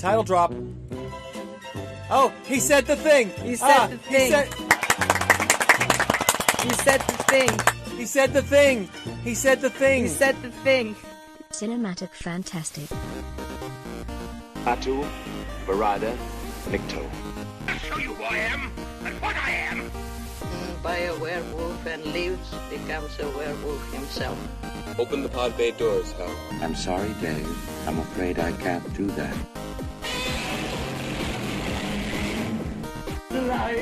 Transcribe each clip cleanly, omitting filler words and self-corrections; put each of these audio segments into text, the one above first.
Title drop. Oh, he said the thing. He said the thing. He said the thing. He said the thing. He said the thing. He said the thing. Cinematic Fantastic. Atu, Barada, Nikto. I'll show you who I am and what I am. By a werewolf and lives, becomes a werewolf himself. Open the pod bay doors, Hal. I'm sorry, Dave. I'm afraid I can't do that. It's alive!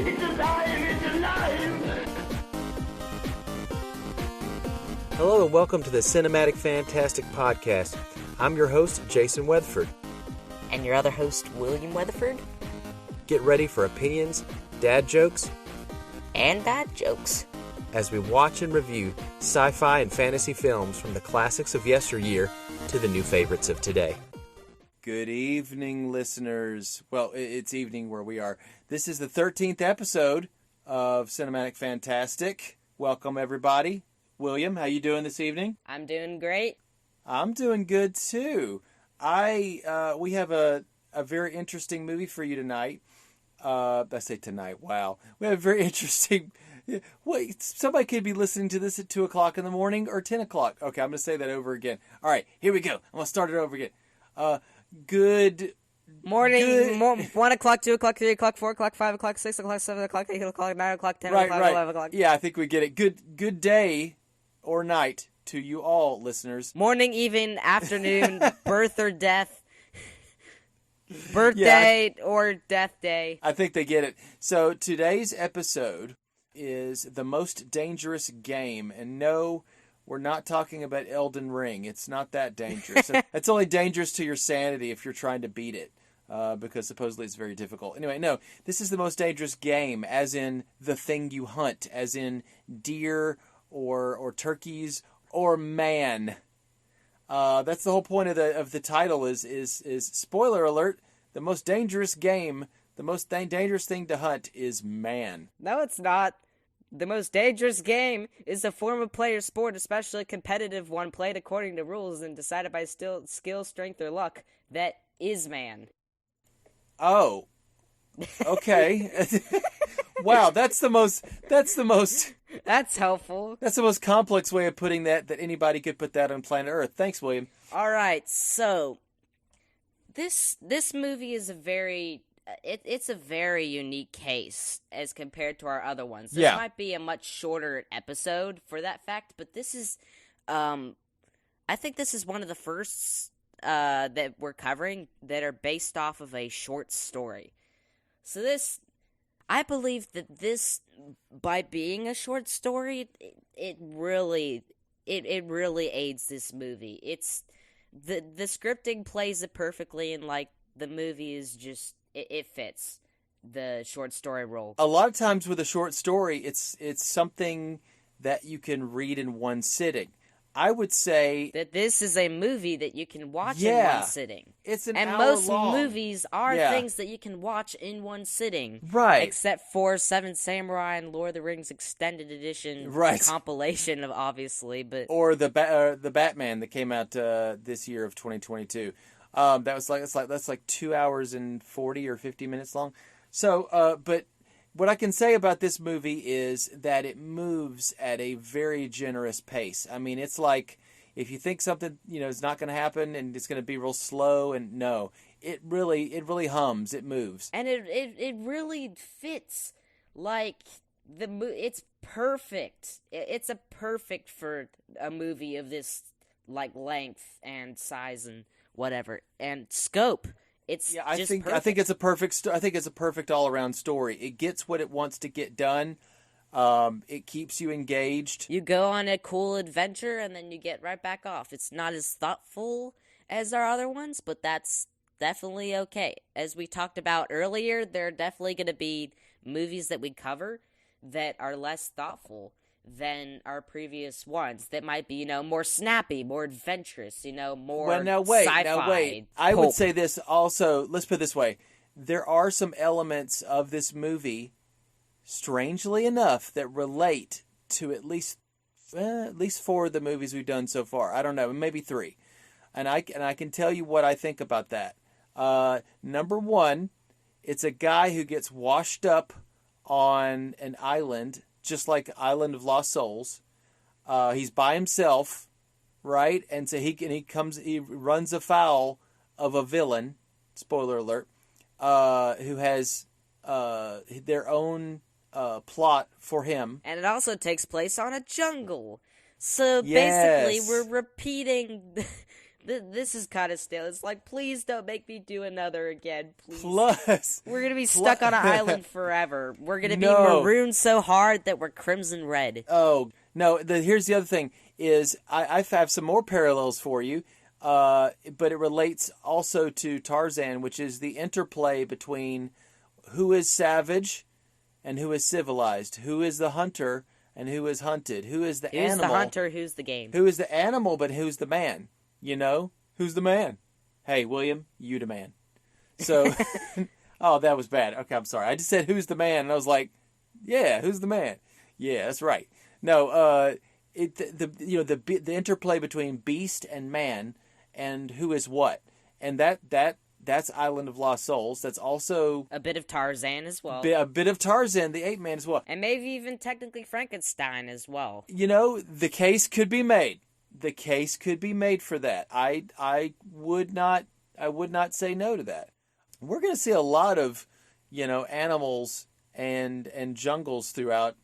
It's alive! It's alive! Hello and welcome to the Cinematic Fantastic Podcast. I'm your host, Jason Weatherford. And your other host, William Weatherford. Get ready for opinions, dad jokes, and bad jokes as we watch and review sci-fi and fantasy films from the classics of yesteryear to the new favorites of today. Good evening, listeners. Well, it's evening where we are. This is the 13th episode of Cinematic Fantastic. Welcome, everybody. William, how you doing this evening? I'm doing great. I'm doing good, too. We have a very interesting movie for you tonight. I say tonight, wow. We have a very interesting... Wait, somebody could be listening to this at 2 o'clock in the morning or 10 o'clock. Okay, I'm going to say that over again. All right, here we go. I'm going to start it over again. Good... Morning, 1 o'clock, 2 o'clock, 3 o'clock, 4 o'clock, 5 o'clock, 6 o'clock, 7 o'clock, 8 o'clock, 9 o'clock, 10 o'clock, 11 o'clock. Yeah, I think we get it. Good day or night to you all, listeners. Morning, even, afternoon, birth or death. Birthday or death day. I think they get it. So today's episode is The Most Dangerous Game. And no, we're not talking about Elden Ring. It's not that dangerous. It's only dangerous to your sanity if you're trying to beat it. Because supposedly it's very difficult. Anyway, no, this is the most dangerous game, as in the thing you hunt, as in deer or turkeys or man. That's the whole point of the title is spoiler alert, the most dangerous game, the most dangerous thing to hunt is man. No, it's not. The most dangerous game is a form of player sport, especially a competitive one played according to rules and decided by skill, strength, or luck. That is man. Oh. Okay. Wow, that's helpful. That's the most complex way of putting that anybody could put that on planet Earth. Thanks, William. All right, so this movie is a very unique case as compared to our other ones. This might be a much shorter episode for that fact, but this is I think this is one of the first that we're covering that are based off of a short story. So I believe that this, by being a short story, it really aids this movie. It's the scripting plays it perfectly, and like the movie is just it fits the short story role. A lot of times with a short story, it's something that you can read in one sitting. I would say that this is a movie that you can watch in one sitting. It's an and hour most long. Movies are things that you can watch in one sitting, right? Except for Seven Samurai and Lord of the Rings Extended Edition, compilation of obviously, but or the Batman that came out this year of 2022. That's like 2 hours and 40 or 50 minutes long. So, but. What I can say about this movie is that it moves at a very generous pace. I mean, it's like if you think something, is not going to happen and it's going to be real slow, and no, it really hums, it moves. And it really fits. Like it's perfect. It's a perfect for a movie of this like length and size and whatever and scope. I think it's a perfect all-around story. It gets what it wants to get done. It keeps you engaged. You go on a cool adventure and then you get right back off. It's not as thoughtful as our other ones, but that's definitely okay. As we talked about earlier, there are definitely going to be movies that we cover that are less thoughtful than our previous ones that might be, more snappy, more adventurous, more sci-fi. Now wait. I would say this also, let's put it this way. There are some elements of this movie, strangely enough, that relate to at least 4 of the movies we've done so far. I don't know, maybe 3. And I can tell you what I think about that. Number one, it's a guy who gets washed up on an island, just like Island of Lost Souls. He's by himself, right? And so he runs afoul of a villain, spoiler alert, who has their own plot for him. And it also takes place on a jungle. So Yes. basically, we're repeating. This is kind of stale. It's like, please don't make me do another again, please. Plus, We're gonna be stuck on an island forever. We're gonna be No. marooned so hard that we're crimson red. oh no! Here's the other thing: is I have some more parallels for you, but it relates also to Tarzan, which is the interplay between who is savage and who is civilized, who is the hunter and who is hunted, who is the Who's animal, the hunter? Who's the game? who is the animal, but who's the man? You know, who's the man? Hey, William, you the man. So, oh, that was bad. Okay, I'm sorry. I just said who's the man, and I was like, yeah, who's the man? Yeah, that's right. No, the interplay between beast and man, and who is what, and that's Island of Lost Souls. That's also A bit of Tarzan as well. a bit of Tarzan, the ape man as well. And maybe even technically Frankenstein as well. You know, the case could be made. The case could be made for that. I would not say no to that. We're going to see a lot of, animals and jungles throughout,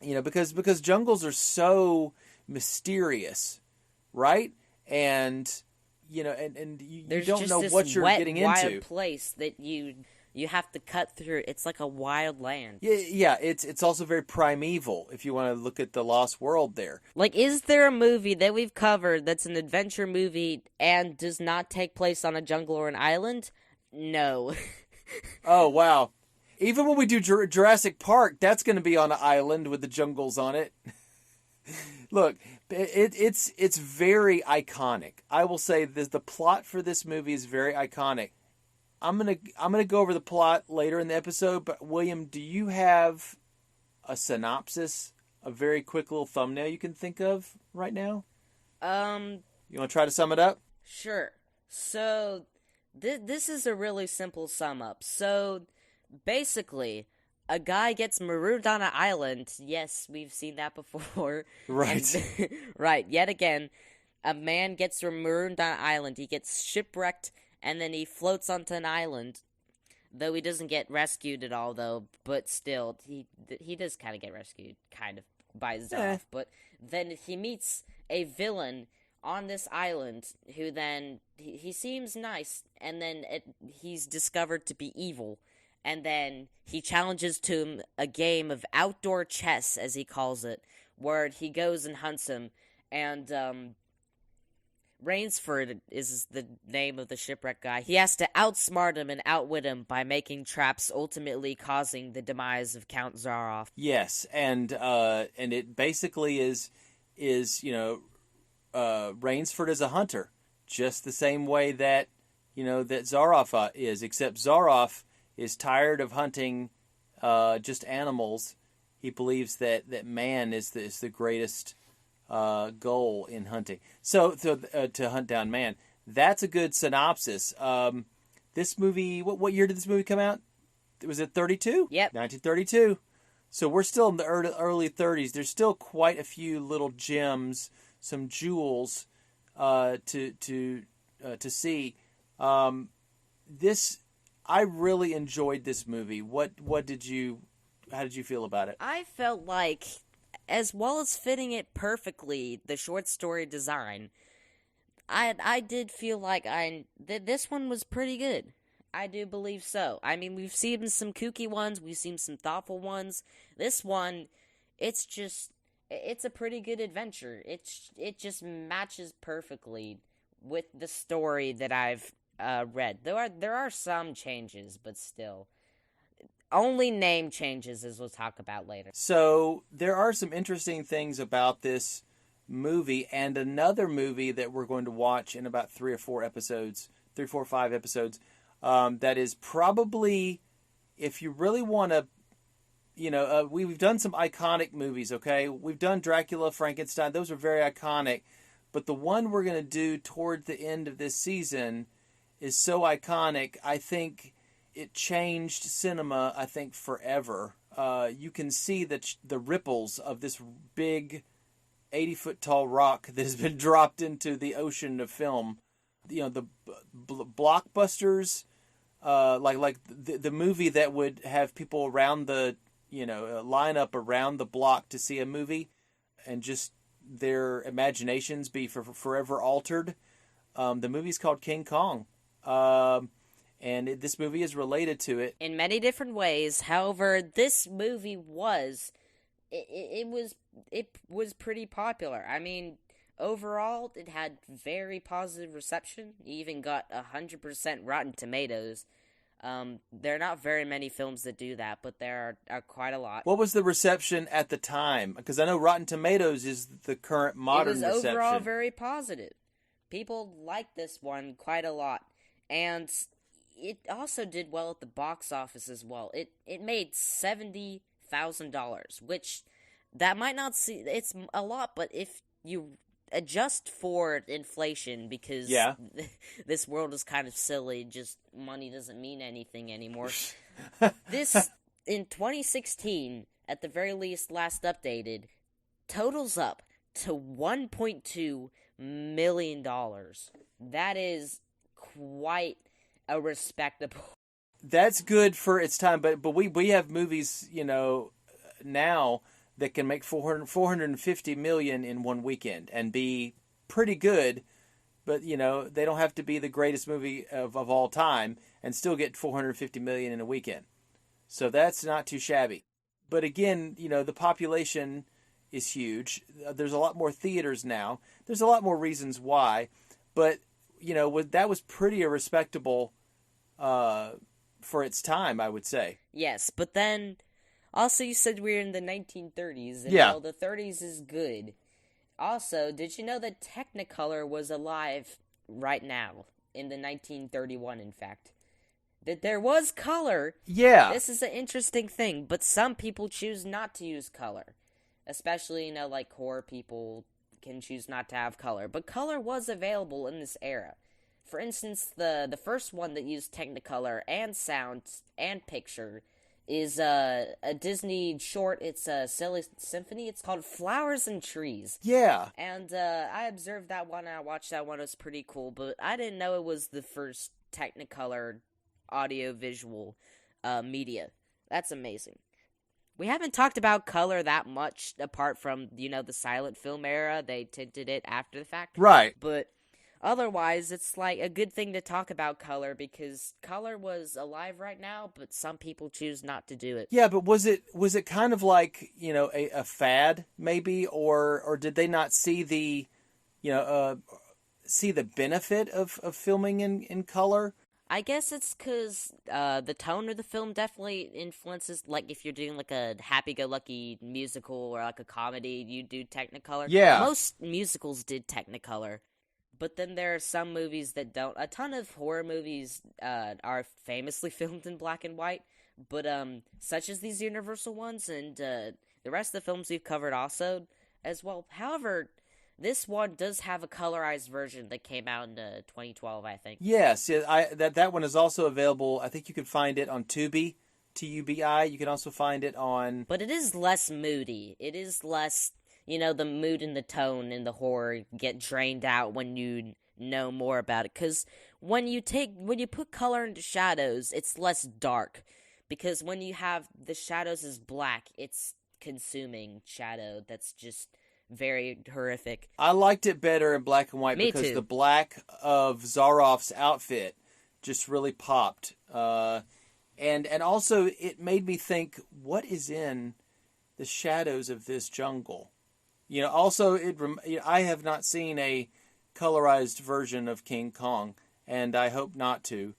because jungles are so mysterious, right? And you don't know what you're getting wild into. Place that you have to cut through. It's like a wild land. Yeah, it's also very primeval if you want to look at the Lost World there. Like, is there a movie that we've covered that's an adventure movie and does not take place on a jungle or an island? No. Oh, wow. Even when we do Jurassic Park, that's going to be on an island with the jungles on it. Look, it's very iconic. I will say this: the plot for this movie is very iconic. I'm gonna go over the plot later in the episode, but William, do you have a synopsis, a very quick little thumbnail you can think of right now? You want to try to sum it up? Sure. So, this is a really simple sum up. So, basically, a guy gets marooned on an island. Yes, we've seen that before. Right. And, right. Yet again, a man gets marooned on an island. He gets shipwrecked, and then he floats onto an island. Though he doesn't get rescued at all, though. But still, he does kind of get rescued, kind of, by himself. But then he meets a villain on this island who then, he seems nice, and then he's discovered to be evil. And then he challenges to him a game of outdoor chess, as he calls it, where he goes and hunts him. And Rainsford is the name of the shipwreck guy. He has to outsmart him and outwit him by making traps, ultimately causing the demise of Count Zaroff. Yes, and it basically is Rainsford is a hunter, just the same way that that Zaroff is, except Zaroff is tired of hunting just animals. He believes that man is the greatest goal in hunting. So to hunt down man. That's a good synopsis. This movie, what year did this movie come out? Was it 32? Yep. 1932. So we're still in the early 30s. There's still quite a few little gems, some jewels to see. I really enjoyed this movie. How did you feel about it? I felt like, as well as fitting it perfectly, the short story design, I did feel like this one was pretty good. I do believe so. I mean, we've seen some kooky ones, we've seen some thoughtful ones. This one, it's a pretty good adventure. It just matches perfectly with the story that I've read. There are some changes, but still. Only name changes, as we'll talk about later. So there are some interesting things about this movie and another movie that we're going to watch in about 3 or 4 or 5 episodes. That is probably, if you really want to, we've done some iconic movies, okay? We've done Dracula, Frankenstein. Those are very iconic. But the one we're going to do toward the end of this season is so iconic. I think it changed cinema, I think, forever. You can see the ripples of this big 80-foot tall rock that has been dropped into the ocean of film. You know, the blockbusters, like the movie that would have people around the, line up around the block to see a movie and just their imaginations be forever altered. The movie's called King Kong. And this movie is related to it in many different ways. However, this movie was pretty popular. I mean, overall, it had very positive reception. It even got 100% Rotten Tomatoes. There are not very many films that do that, but there are quite a lot. What was the reception at the time? Because I know Rotten Tomatoes is the current modern reception. It was overall very positive. People liked this one quite a lot. And it also did well at the box office as well. It made $70,000, which that might not seem, it's a lot, but if you adjust for inflation, because this world is kind of silly, just money doesn't mean anything anymore. This, in 2016, at the very least, last updated, totals up to $1.2 million. That is quite a respectable. That's good for its time, but we have movies, now that can make 450 million in one weekend and be pretty good, but they don't have to be the greatest movie of all time and still get 450 million in a weekend. So that's not too shabby. But again, the population is huge. There's a lot more theaters now. There's a lot more reasons why, but that was pretty respectable for its time, I would say. Yes, but then also you said we're in the 1930s, and the 30s is good. Also, did you know that Technicolor was alive right now in the 1931? In fact, that there was color. Yeah, this is an interesting thing, but some people choose not to use color, especially like horror people can choose not to have color, but color was available in this era. For instance, the first one that used Technicolor and sound and picture is a Disney short. It's a silly symphony. It's called Flowers and Trees. Yeah. And I observed that one, and I watched that one. It was pretty cool, but I didn't know it was the first Technicolor audio-visual media. That's amazing. We haven't talked about color that much, apart from, the silent film era. They tinted it after the fact. Right. But otherwise, it's like a good thing to talk about color, because color was alive right now, but some people choose not to do it. Yeah, but was it kind of like, a fad maybe, or did they not see the benefit of filming in color? I guess it's because the tone of the film definitely influences, like if you're doing like a happy-go-lucky musical or like a comedy, you do Technicolor. Yeah. Most musicals did Technicolor. But then there are some movies that don't. A ton of horror movies are famously filmed in black and white, but such as these Universal ones, and the rest of the films we've covered also as well. However, this one does have a colorized version that came out in 2012, I think. Yes, that one is also available. I think you can find it on Tubi, Tubi. You can also find it on. But it is less moody. It is less. The mood and the tone and the horror get drained out when you know more about it. Because when you put color into shadows, it's less dark. Because when you have the shadows as black, it's consuming shadow that's just very horrific. I liked it better in black and white. Me because too. The black of Zaroff's outfit just really popped. And also it made me think, what is in the shadows of this jungle? Also, I have not seen a colorized version of King Kong, and I hope not to.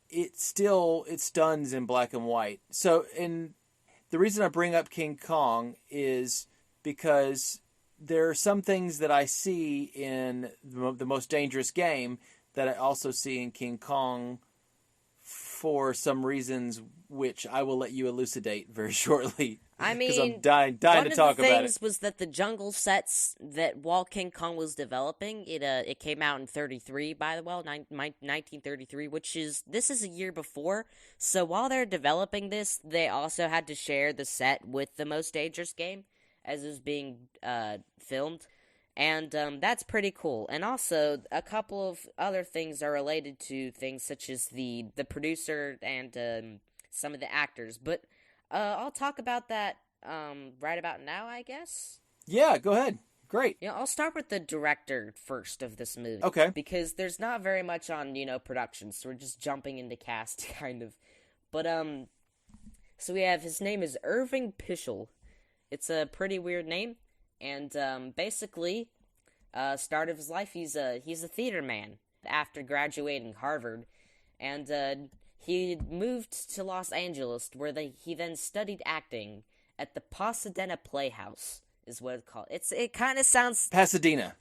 It stuns in black and white. So, the reason I bring up King Kong is because there are some things that I see in the Most Dangerous Game that I also see in King Kong for some reasons which I will let you elucidate very shortly. I mean, because I'm dying to talk about it. One of the things was that the jungle sets that while King Kong was developing, it came out in 1933, by the way, 1933, this is a year before. So while they're developing this, they also had to share the set with the Most Dangerous Game as it was being filmed. And that's pretty cool. And also, a couple of other things are related to things such as the producer and some of the actors. But I'll talk about that right about now, I guess. Yeah, go ahead. Great. Yeah, I'll start with the director first of this movie. Okay. Because there's not very much on, production, so we're just jumping into cast, kind of. But, so we have, his name is Irving Pischel. It's a pretty weird name. And basically, start of his life, he's a theater man after graduating Harvard, and he moved to Los Angeles, where he then studied acting at the Pasadena Playhouse, is what it's called. It kind of sounds Pasadena,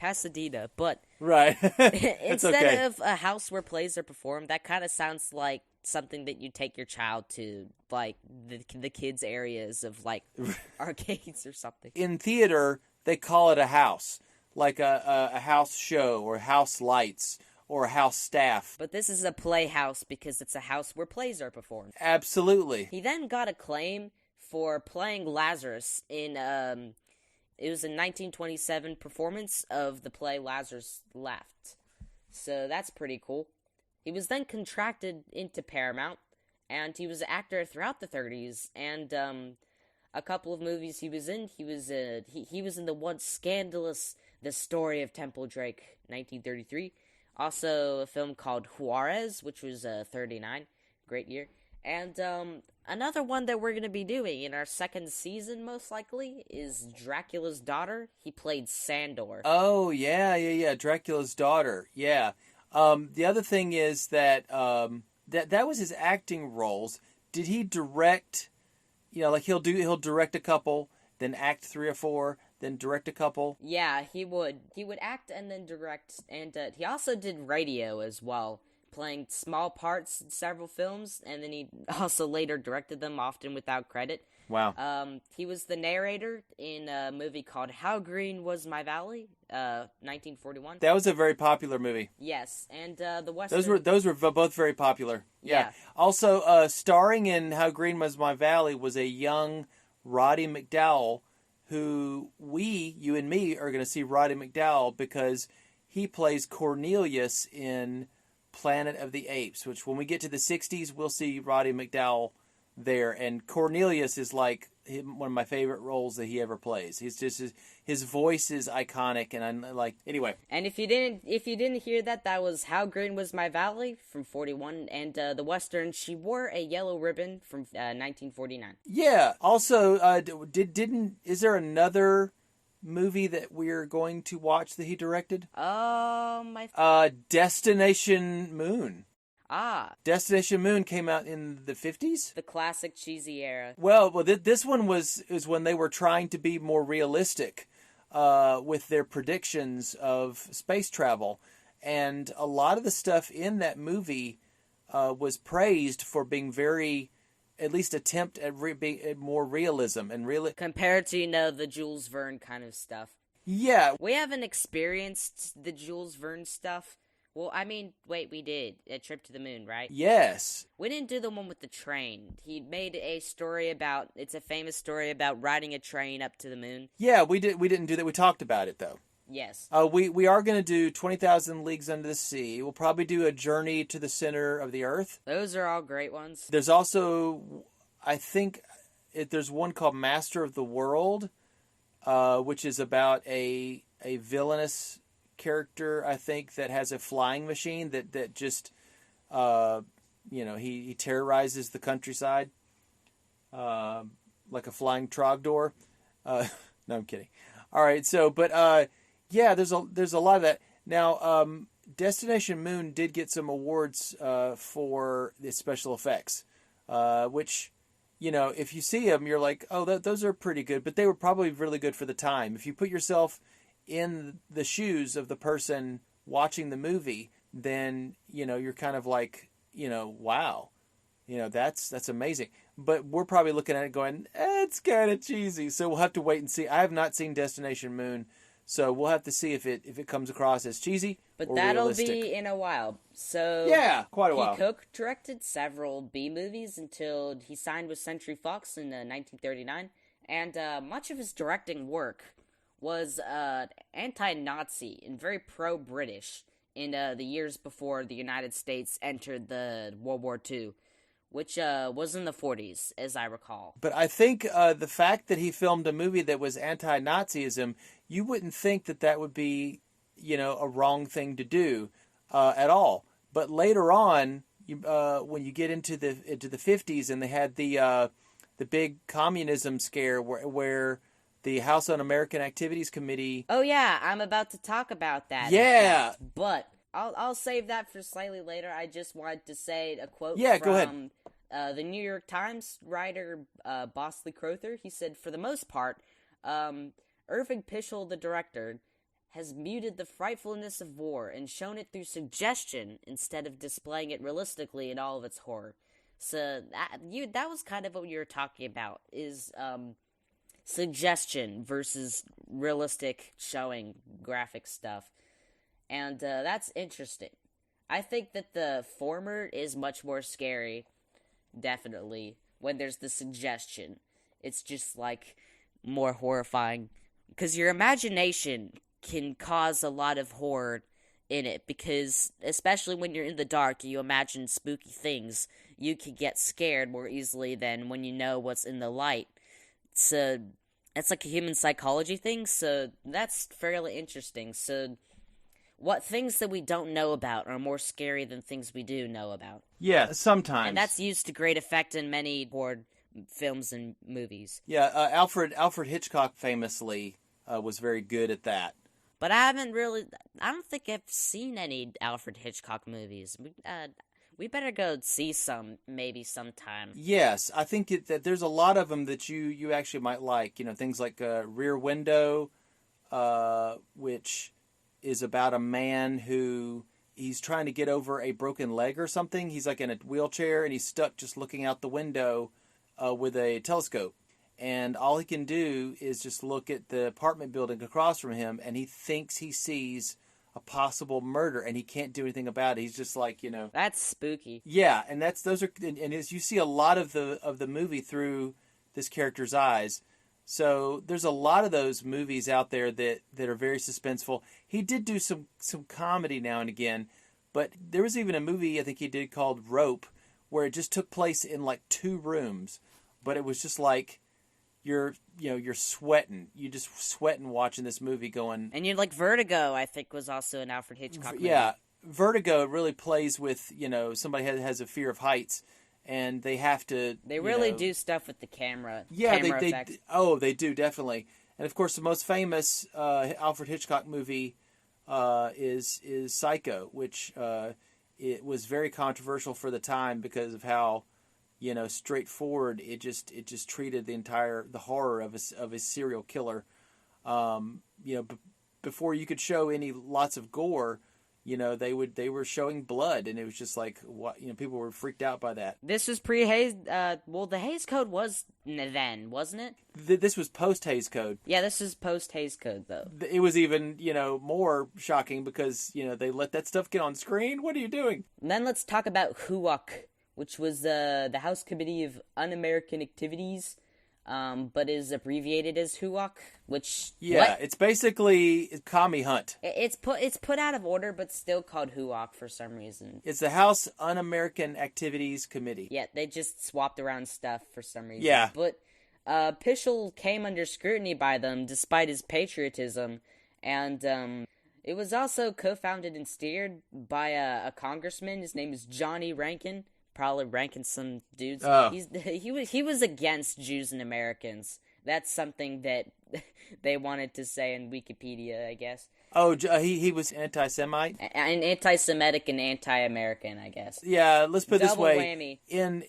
but right. instead of a house where plays are performed, that kind of sounds like something that you take your child to, like the kids' areas of like arcades or something. In theater, they call it a house, like a house show or house lights or a house staff. But this is a playhouse because it's a house where plays are performed. Absolutely. He then got acclaim for playing Lazarus in it was a 1927 performance of the play Lazarus Laughed. So that's pretty cool. He was then contracted into Paramount, and he was an actor throughout the 30s, and a couple of movies he was in. He was in the once scandalous The Story of Temple Drake, 1933. Also a film called Juarez, which was 39, great year. And another one that we're going to be doing in our second season, most likely, is Dracula's Daughter. He played Sandor. Oh, yeah, Dracula's Daughter, yeah. The other thing is that that was his acting roles. Did he direct, like he'll direct a couple, then act 3 or 4, then direct a couple? Yeah, he would. He would act and then direct, and he also did radio as well, playing small parts in several films, and then he also later directed them, often without credit. Wow. He was the narrator in a movie called How Green Was My Valley, 1941. That was a very popular movie. Yes, and the Western... Those were both very popular. Yeah. Also, starring in How Green Was My Valley was a young Roddy McDowall, who you and me, are going to see Roddy McDowall because he plays Cornelius in Planet of the Apes, which when we get to the 60s, we'll see Roddy McDowall there, and Cornelius is like one of my favorite roles that he ever plays. He's just his voice is iconic, and I'm like, anyway. And if you didn't hear that was How Green Was My Valley from 41, and the Western She Wore a Yellow Ribbon from 1949. Yeah. Also, is there another movie that we're going to watch that he directed? Destination Moon. Destination Moon came out in the 50s? The classic cheesy era. Well, this one is when they were trying to be more realistic with their predictions of space travel. And a lot of the stuff in that movie was praised for being very, at least attempt at more realism. And compared to, the Jules Verne kind of stuff. Yeah. We haven't experienced the Jules Verne stuff. Well, we did a Trip to the Moon, right? Yes. We didn't do the one with the train. He made it's a famous story about riding a train up to the moon. Yeah, we didn't do that. We talked about it, though. Yes. We are going to do 20,000 Leagues Under the Sea. We'll probably do A Journey to the Center of the Earth. Those are all great ones. There's also, I think, there's one called Master of the World, which is about a villainous character, I think, that has a flying machine that just he terrorizes the countryside like a flying Trogdor. No, I'm kidding. All right, so there's a lot of that. Now, Destination Moon did get some awards for the special effects, which, if you see them, you're like, oh, those are pretty good, but they were probably really good for the time. If you put yourself in the shoes of the person watching the movie, then, you're kind of like, wow, That's amazing. But we're probably looking at it going, it's kind of cheesy. So we'll have to wait and see. I have not seen Destination Moon, so we'll have to see if it comes across as cheesy but or that'll realistic. be in a while. So yeah, quite a while. Cook directed several B movies until he signed with Century Fox in 1939, and much of his directing work was anti-Nazi and very pro-British in the years before the United States entered the World War II, which was in the 40s, as I recall. But I think the fact that he filmed a movie that was anti-Nazism, you wouldn't think that would be, a wrong thing to do at all. But later on, when you get into the 50s and they had the big communism scare where the House Un-American Activities Committee. Oh yeah, I'm about to talk about that. Yeah, but I'll save that for slightly later. I just wanted to say a quote. Yeah, from, go ahead. The New York Times writer Bosley Crowther. He said, for the most part, Irving Pischel, the director, has muted the frightfulness of war and shown it through suggestion instead of displaying it realistically in all of its horror. So that was kind of what you were talking about, is suggestion versus realistic showing graphic stuff. And that's interesting. I think that the former is much more scary, definitely, when there's the suggestion. It's just, more horrifying. Because your imagination can cause a lot of horror in it, because, especially when you're in the dark, you imagine spooky things, you can get scared more easily than when you know what's in the light. So, it's like a human psychology thing, so that's fairly interesting. So, what things that we don't know about are more scary than things we do know about. Yeah, sometimes. And that's used to great effect in many horror films and movies. Yeah, Alfred Hitchcock famously was very good at that. But I don't think I've seen any Alfred Hitchcock movies. We better go see some, maybe sometime. Yes, I think that there's a lot of them that you actually might like. Things like Rear Window, which is about a man who he's trying to get over a broken leg or something. He's like in a wheelchair and he's stuck just looking out the window with a telescope. And all he can do is just look at the apartment building across from him, and he thinks he sees a possible murder, and he can't do anything about it. He's just like, That's spooky. Yeah, and as you see a lot of the movie through this character's eyes. So there's a lot of those movies out there that are very suspenseful. He did do some comedy now and again, but there was even a movie I think he did called Rope, where it just took place in 2 rooms, but it was just like you're sweating. You just sweating watching this movie going. And Vertigo, I think, was also an Alfred Hitchcock movie. Yeah, Vertigo really plays with, has a fear of heights, and they have to. They really do stuff with the camera. Yeah, effects. They do, definitely. And of course, the most famous Alfred Hitchcock movie is Psycho, which it was very controversial for the time because of how straightforward it just treated the horror of a serial killer. Before you could show lots of gore, they were showing blood, and it was just like, what, people were freaked out by that. This was pre-Hays. The Hays Code was then, wasn't it? This was post Hays Code. Yeah, this is post Hays Code though. It was even more shocking because they let that stuff get on screen. What are you doing? And then let's talk about HUAC, which was the House Committee of Un-American Activities, but is abbreviated as HUAC, which... Yeah, it's basically Commie Hunt. It's put out of order, but still called HUAC for some reason. It's the House Un-American Activities Committee. Yeah, they just swapped around stuff for some reason. Yeah. But Pischel came under scrutiny by them, despite his patriotism, and it was also co-founded and steered by a congressman. His name is Johnny Rankin. Probably ranking some dudes. Oh. He was against Jews and Americans. That's something that they wanted to say in Wikipedia, I guess. Oh, he was anti-Semite? And anti-Semitic and anti-American, I guess. Yeah, let's put it this way. Double whammy.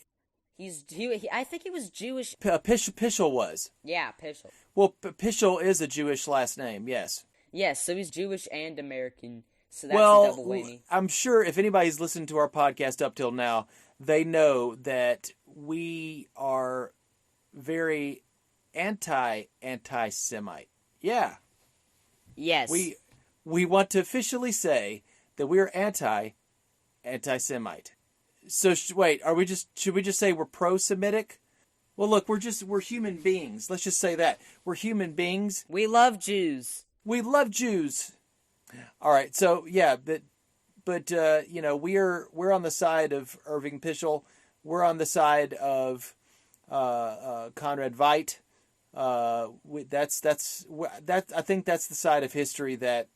I think he was Jewish. Pischel was. Yeah, Pischel. Well, Pischel is a Jewish last name, yes. Yes, so he's Jewish and American. So that's a double whammy. I'm sure if anybody's listened to our podcast up till now, they know that we are very anti-Semite. Yeah. Yes. We want to officially say that we are anti-Semite. So wait, should we just say we're pro-Semitic? Well, look, we're human beings. Let's just say that. We're human beings. We love Jews. We love Jews. All right. So, yeah, but we're on the side of Irving Pischel. We're on the side of Conrad Veidt. I think that's the side of history that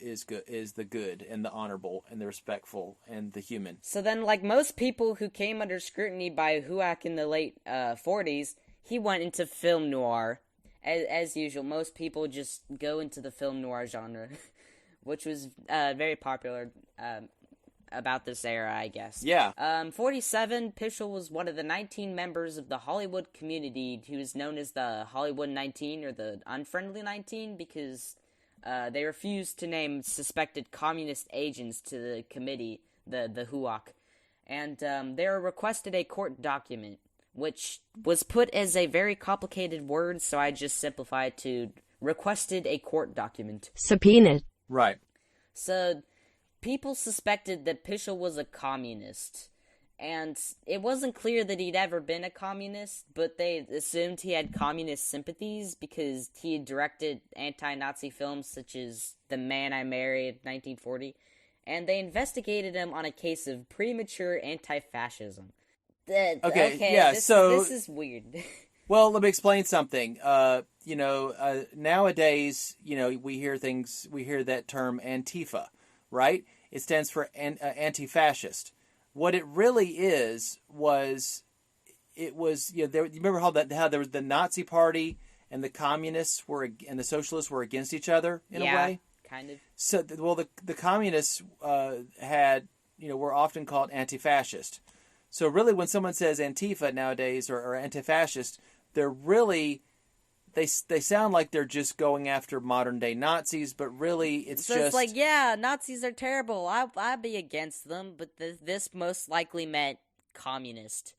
is good, is the good and the honorable and the respectful and the human. So then, like most people who came under scrutiny by Huac in the late 40s, he went into film noir. As usual, most people just go into the film noir genre, which was very popular about this era, I guess. Yeah. 47, Pischel was one of the 19 members of the Hollywood community who is known as the Hollywood 19 or the Unfriendly 19 because they refused to name suspected communist agents to the committee, the HUAC. And they were requested a court document, which was put as a very complicated word, so I just simplified to requested a court document. Subpoenaed. Right. So people suspected that Pischel was a communist. And it wasn't clear that he'd ever been a communist, but they assumed he had communist sympathies because he had directed anti-Nazi films such as The Man I Married, 1940, and they investigated him on a case of premature anti-fascism. This is weird. Well, let me explain something. Nowadays, we hear that term Antifa, right? It stands for anti-fascist. What it really was you remember how there was the Nazi Party and the communists and the socialists were against each other in a way? Kind of. So, the communists were often called anti-fascist. So really, when someone says Antifa nowadays or anti-fascist, they're really they sound like they're just going after modern day Nazis, but really it's like, yeah, Nazis are terrible. I'd be against them, but this most likely meant communist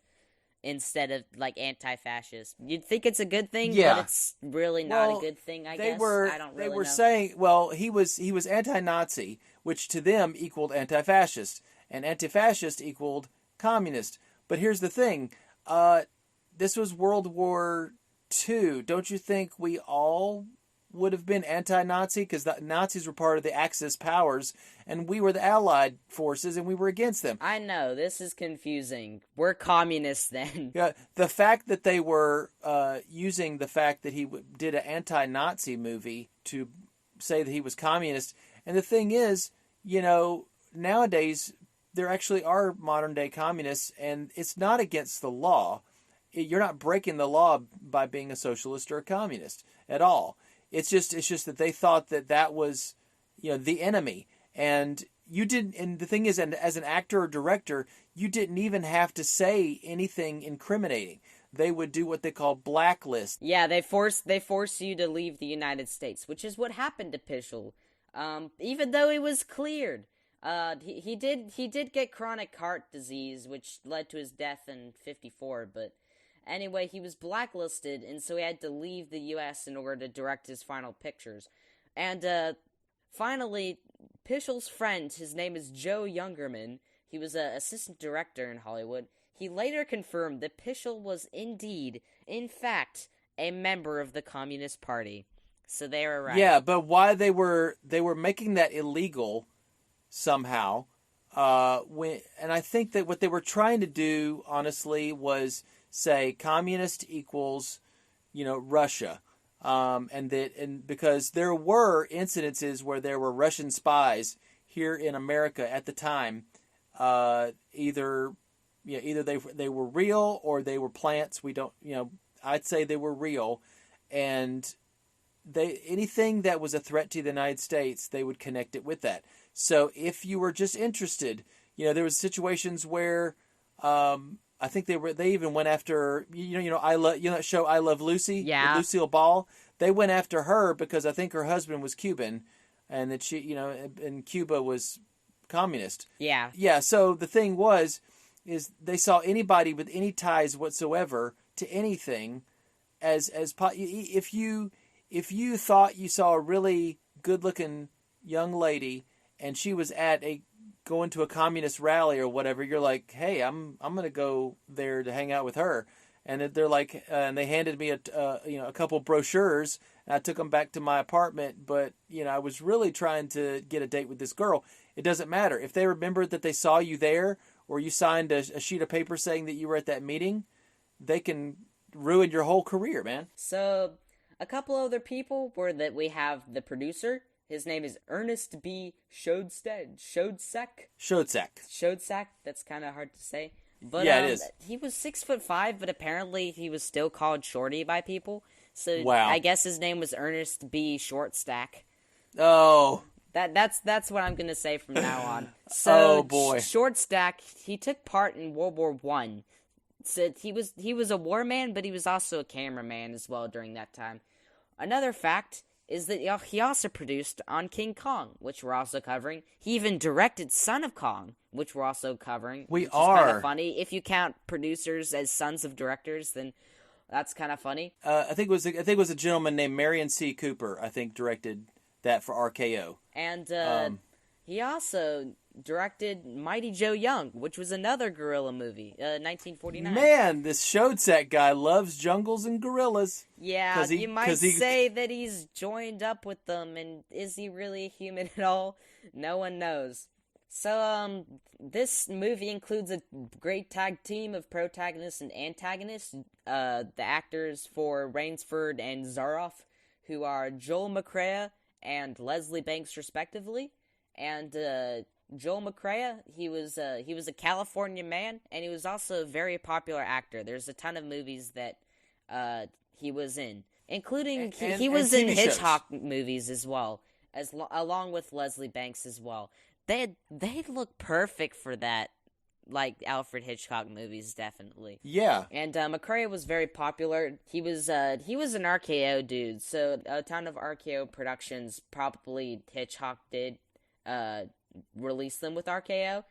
instead of like anti-fascist. You'd think it's a good thing, but it's really not a good thing. I guess I don't really know. Saying, well, he was anti-Nazi, which to them equaled anti-fascist, and anti-fascist equaled communist. But here's the thing: this was World War II. Don't you think we all would have been anti-Nazi? Because the Nazis were part of the Axis powers, and we were the Allied forces, and we were against them. I know, this is confusing. We're communists then. Yeah, the fact that they were using the fact that he did an anti-Nazi movie to say that he was communist. And the thing is, nowadays, there actually are modern-day communists, and it's not against the law. You're not breaking the law by being a socialist or a communist at all. It's just that they thought that was, the enemy. And you didn't. And the thing is, and as an actor or director, you didn't even have to say anything incriminating. They would do what they call blacklist. Yeah, they force you to leave the United States, which is what happened to Pischel. Even though he was cleared, he did get chronic heart disease, which led to his death in '54. But anyway, he was blacklisted, and so he had to leave the U.S. in order to direct his final pictures. And finally, Pischel's friend, his name is Joe Youngerman. He was an assistant director in Hollywood. He later confirmed that Pischel was indeed, in fact, a member of the Communist Party. So they were right. Yeah, but why they were making that illegal somehow. And I think that what they were trying to do, honestly, was say communist equals, Russia, and because there were incidences where there were Russian spies here in America at the time, either they were real or they were plants. We don't, I'd say they were real, and anything that was a threat to the United States, they would connect it with that. So if you were just interested, there was situations where. I think they even went after that show I Love Lucy, with Lucille Ball. They went after her because I think her husband was Cuban, and that she and Cuba was communist. Yeah. Yeah. So the thing was, is they saw anybody with any ties whatsoever to anything if you thought you saw a really good-looking young lady and she was going to a communist rally or whatever, you're like, hey, I'm going to go there to hang out with her. And they're like, and they handed me a couple brochures, and I took them back to my apartment. But I was really trying to get a date with this girl. It doesn't matter if they remembered that they saw you there, or you signed a sheet of paper saying that you were at that meeting. They can ruin your whole career, man. So, a couple other people were that we have the producer. His name is Ernest B. Shodsek. That's kind of hard to say. But yeah, it is. He was 6'5", but apparently he was still called Shorty by people. So wow. I guess his name was Ernest B. Shortstack. Oh. That's what I'm gonna say from now on. So oh boy. Shortstack, he took part in World War I. So he was a war man, but he was also a cameraman as well during that time. Another fact is that he also produced on King Kong, which we're also covering. He even directed Son of Kong, which we're also covering. Which is kind of funny. If you count producers as sons of directors, then that's kind of funny. I think it was a gentleman named Marion C. Cooper. I think directed that for RoccoW. And he also directed Mighty Joe Young, which was another gorilla movie, 1949. Man, this Shodsek guy loves jungles and gorillas. Yeah, you might say that he's joined up with them, and is he really human at all? No one knows. So, this movie includes a great tag team of protagonists and antagonists. The actors for Rainsford and Zaroff, who are Joel McCrea and Leslie Banks, respectively. And Joel McCrea, he was a California man, and he was also a very popular actor. There's a ton of movies that he was in, including he was in Hitchcock movies as well, along with Leslie Banks as well. They look perfect for that, like Alfred Hitchcock movies, definitely. Yeah. And McCrea was very popular. He was an RoccoW dude, so a ton of RoccoW productions, probably Hitchcock did release them with RoccoW,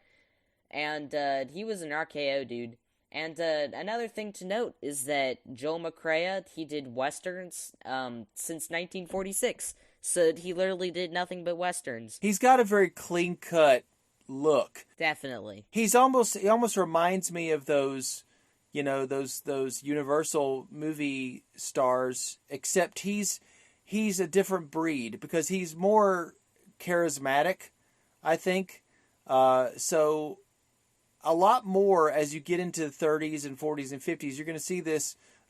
and he was an RoccoW dude. And another thing to note is that Joel McCrea, he did westerns since 1946, so he literally did nothing but westerns. He's got a very clean-cut look. Definitely. He almost reminds me of those, those Universal movie stars, except he's a different breed because he's more charismatic, I think. So a lot more as you get into the 30s and 40s and 50s, you're going to see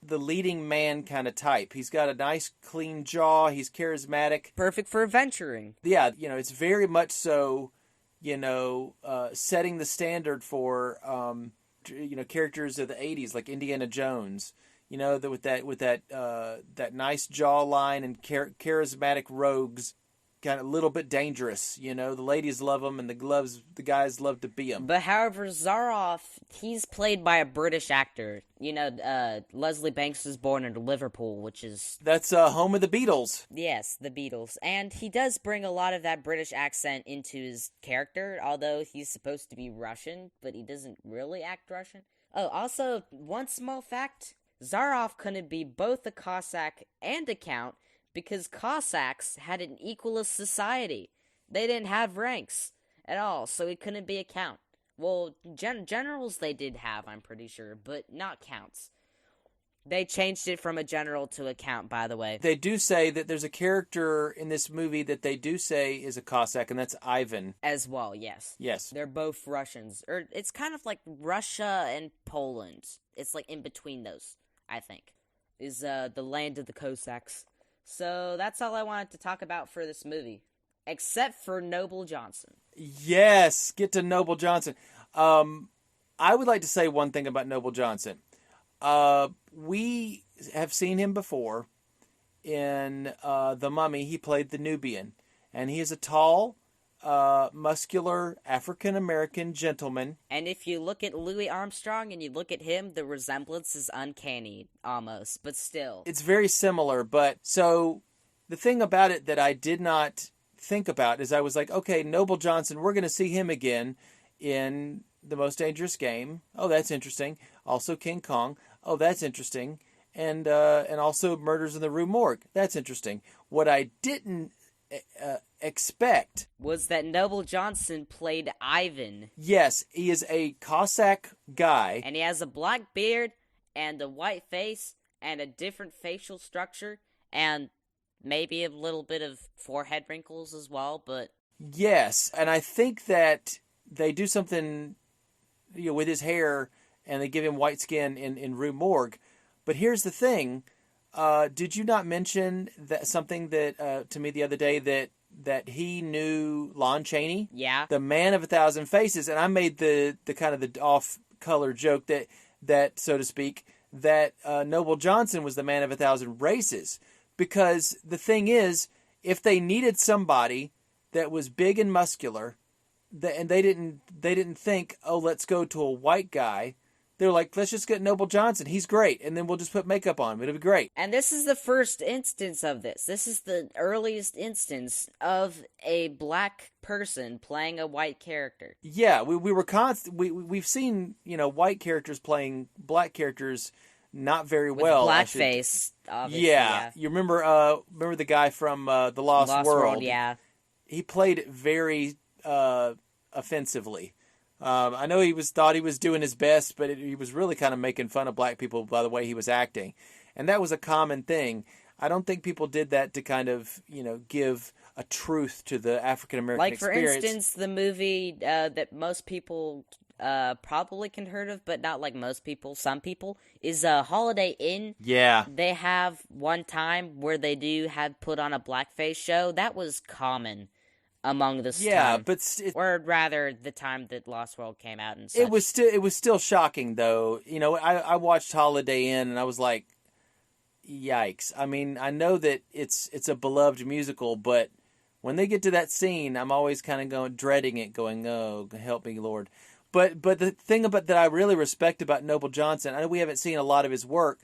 the leading man kind of type. He's got a nice clean jaw. He's charismatic. Perfect for adventuring. Yeah, it's very much so, setting the standard for, characters of the 80s like Indiana Jones. With that nice jawline and charismatic rogues. Kind of a little bit dangerous, the ladies love him and the guys love to be him. But however, Zaroff, he's played by a British actor. Leslie Banks was born in Liverpool, which is... That's home of the Beatles. Yes, the Beatles. And he does bring a lot of that British accent into his character, although he's supposed to be Russian, but he doesn't really act Russian. Oh, also, one small fact, Zaroff couldn't be both a Cossack and a Count, because Cossacks had an equalist society. They didn't have ranks at all, so he couldn't be a count. Well, generals they did have, I'm pretty sure, but not counts. They changed it from a general to a count, by the way. They do say that there's a character in this movie that they do say is a Cossack, and that's Ivan. As well, yes. Yes. They're both Russians. Or it's kind of like Russia and Poland. It's like in between those, I think, is the land of the Cossacks. So that's all I wanted to talk about for this movie, except for Noble Johnson. Yes, get to Noble Johnson. I would like to say one thing about Noble Johnson. We have seen him before in The Mummy. He played the Nubian, and he is a tall, muscular African-American gentleman. And if you look at Louis Armstrong and you look at him, the resemblance is uncanny, almost, but still. It's very similar, but so the thing about it that I did not think about is I was like, okay, Noble Johnson, we're going to see him again in The Most Dangerous Game. Oh, that's interesting. Also King Kong. Oh, that's interesting. And also Murders in the Rue Morgue. That's interesting. What I didn't expect was that Noble Johnson played Ivan. Yes, he is a Cossack guy. And he has a black beard and a white face and a different facial structure and maybe a little bit of forehead wrinkles as well, but... Yes, and I think that they do something with his hair and they give him white skin in Rue Morgue. But here's the thing. Did you not mention that something that to me the other day that he knew Lon Chaney? Yeah. The man of 1,000 faces, and I made the kind of the off-color joke that so to speak, that Noble Johnson was the man of 1,000 races. Because the thing is, if they needed somebody that was big and muscular, and they didn't think, oh, let's go to a white guy. They're like, let's just get Noble Johnson. He's great. And then we'll just put makeup on him. It'll be great. And this is the first instance of this. This is the earliest instance of a black person playing a white character. Yeah, we've seen, white characters playing black characters not very with well. Blackface, obviously. Yeah. You remember the guy from The Lost World? Yeah. He played it very offensively. I know thought he was doing his best, but he was really kind of making fun of black people by the way he was acting. And that was a common thing. I don't think people did that to kind of, give a truth to the African-American experience. Like, for instance, the movie that most people probably can heard of, but not like most people, some people, is Holiday Inn. Yeah. They have one time where they have put on a blackface show. That was common among this time. Yeah, but or rather, the time that Lost World came out and such. It was still shocking, though. I watched Holiday Inn, and I was like, yikes. I mean, I know that it's a beloved musical, but when they get to that scene, I'm always kind of dreading it, going, oh, help me, Lord. But the thing that I really respect about Noble Johnson, I know we haven't seen a lot of his work,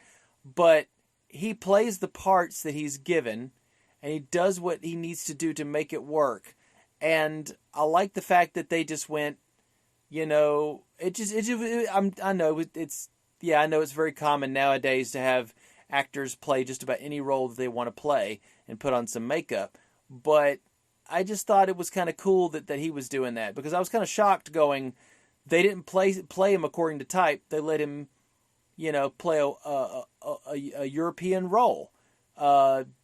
but he plays the parts that he's given, and he does what he needs to do to make it work. And I like the fact that they just went, I know it's very common nowadays to have actors play just about any role that they want to play and put on some makeup. But I just thought it was kind of cool that he was doing that, because I was kind of shocked going, they didn't play him according to type. They let him, play a European role,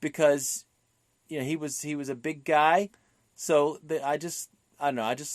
because, he was a big guy. So I just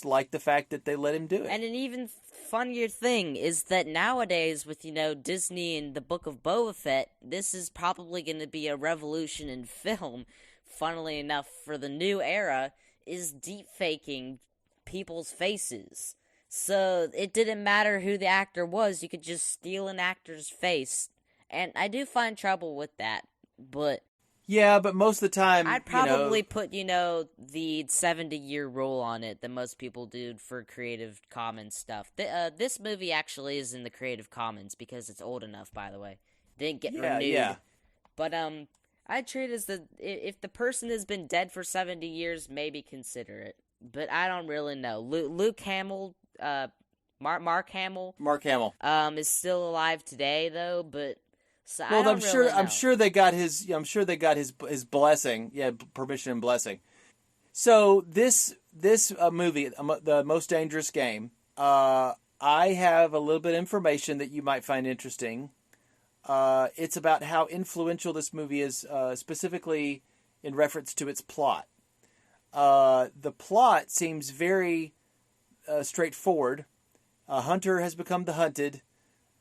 like the fact that they let him do it. And an even funnier thing is that nowadays with, Disney and the Book of Boba Fett, this is probably going to be a revolution in film, funnily enough, for the new era, is deep faking people's faces. So it didn't matter who the actor was, you could just steal an actor's face. And I do find trouble with that, but... Yeah, but most of the time, I'd probably put, the 70-year rule on it that most people do for Creative Commons stuff. This movie actually is in the Creative Commons because it's old enough, by the way. Didn't get renewed. Yeah. But I'd treat it as if the person has been dead for 70 years, maybe consider it. But I don't really know. Luke Hamill, Mark Hamill. Mark Hamill. Is still alive today, though, but... So well, I'm sure they got his blessing, permission and blessing. So this movie, The Most Dangerous Game, I have a little bit of information that you might find interesting. It's about how influential this movie is, specifically in reference to its plot. The plot seems very straightforward. A hunter has become the hunted.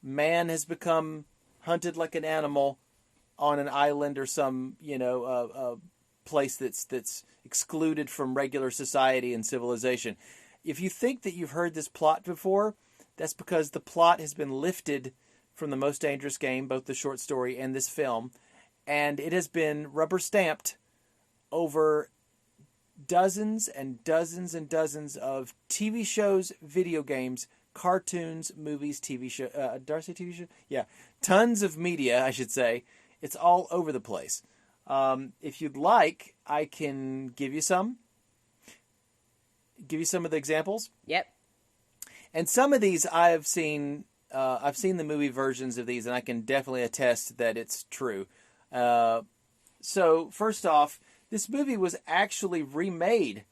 Man has become hunted like an animal on an island or some, place that's excluded from regular society and civilization. If you think that you've heard this plot before, that's because the plot has been lifted from The Most Dangerous Game, both the short story and this film, and it has been rubber stamped over dozens and dozens and dozens of TV shows, video games, cartoons, movies, TV show. Did I say TV show? Yeah. Tons of media, I should say. It's all over the place. If you'd like, I can give you some. Give you some of the examples. Yep. And some of these I've seen the movie versions of these, and I can definitely attest that it's true. So first off, this movie was actually remade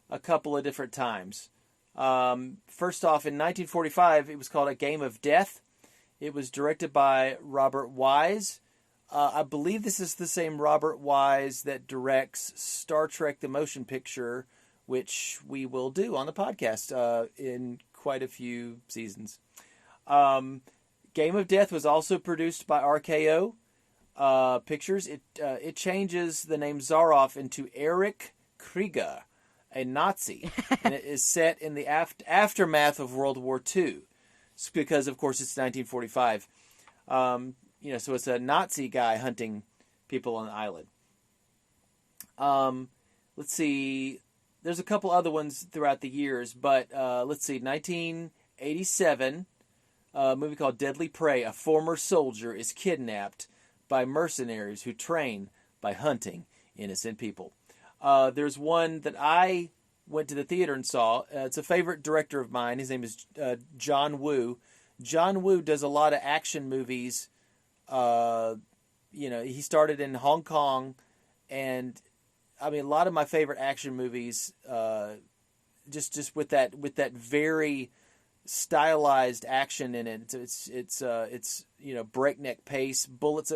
a couple of different times. First off, in 1945, it was called A Game of Death. It was directed by Robert Wise. I believe this is the same Robert Wise that directs Star Trek The Motion Picture, which we will do on the podcast in quite a few seasons. Game of Death was also produced by RoccoW Pictures. It changes the name Zaroff into Erich Krieger, a Nazi, and it is set in the aftermath of World War II, because of course it's 1945. So it's a Nazi guy hunting people on the island. Let's see. There's a couple other ones throughout the years, but let's see. 1987, a movie called Deadly Prey. A former soldier is kidnapped by mercenaries who train by hunting innocent people. There's one that I went to the theater and saw. It's a favorite director of mine. His name is John Woo. John Woo does a lot of action movies. He started in Hong Kong, and I mean, a lot of my favorite action movies, just with that very stylized action in it. It's breakneck pace, bullets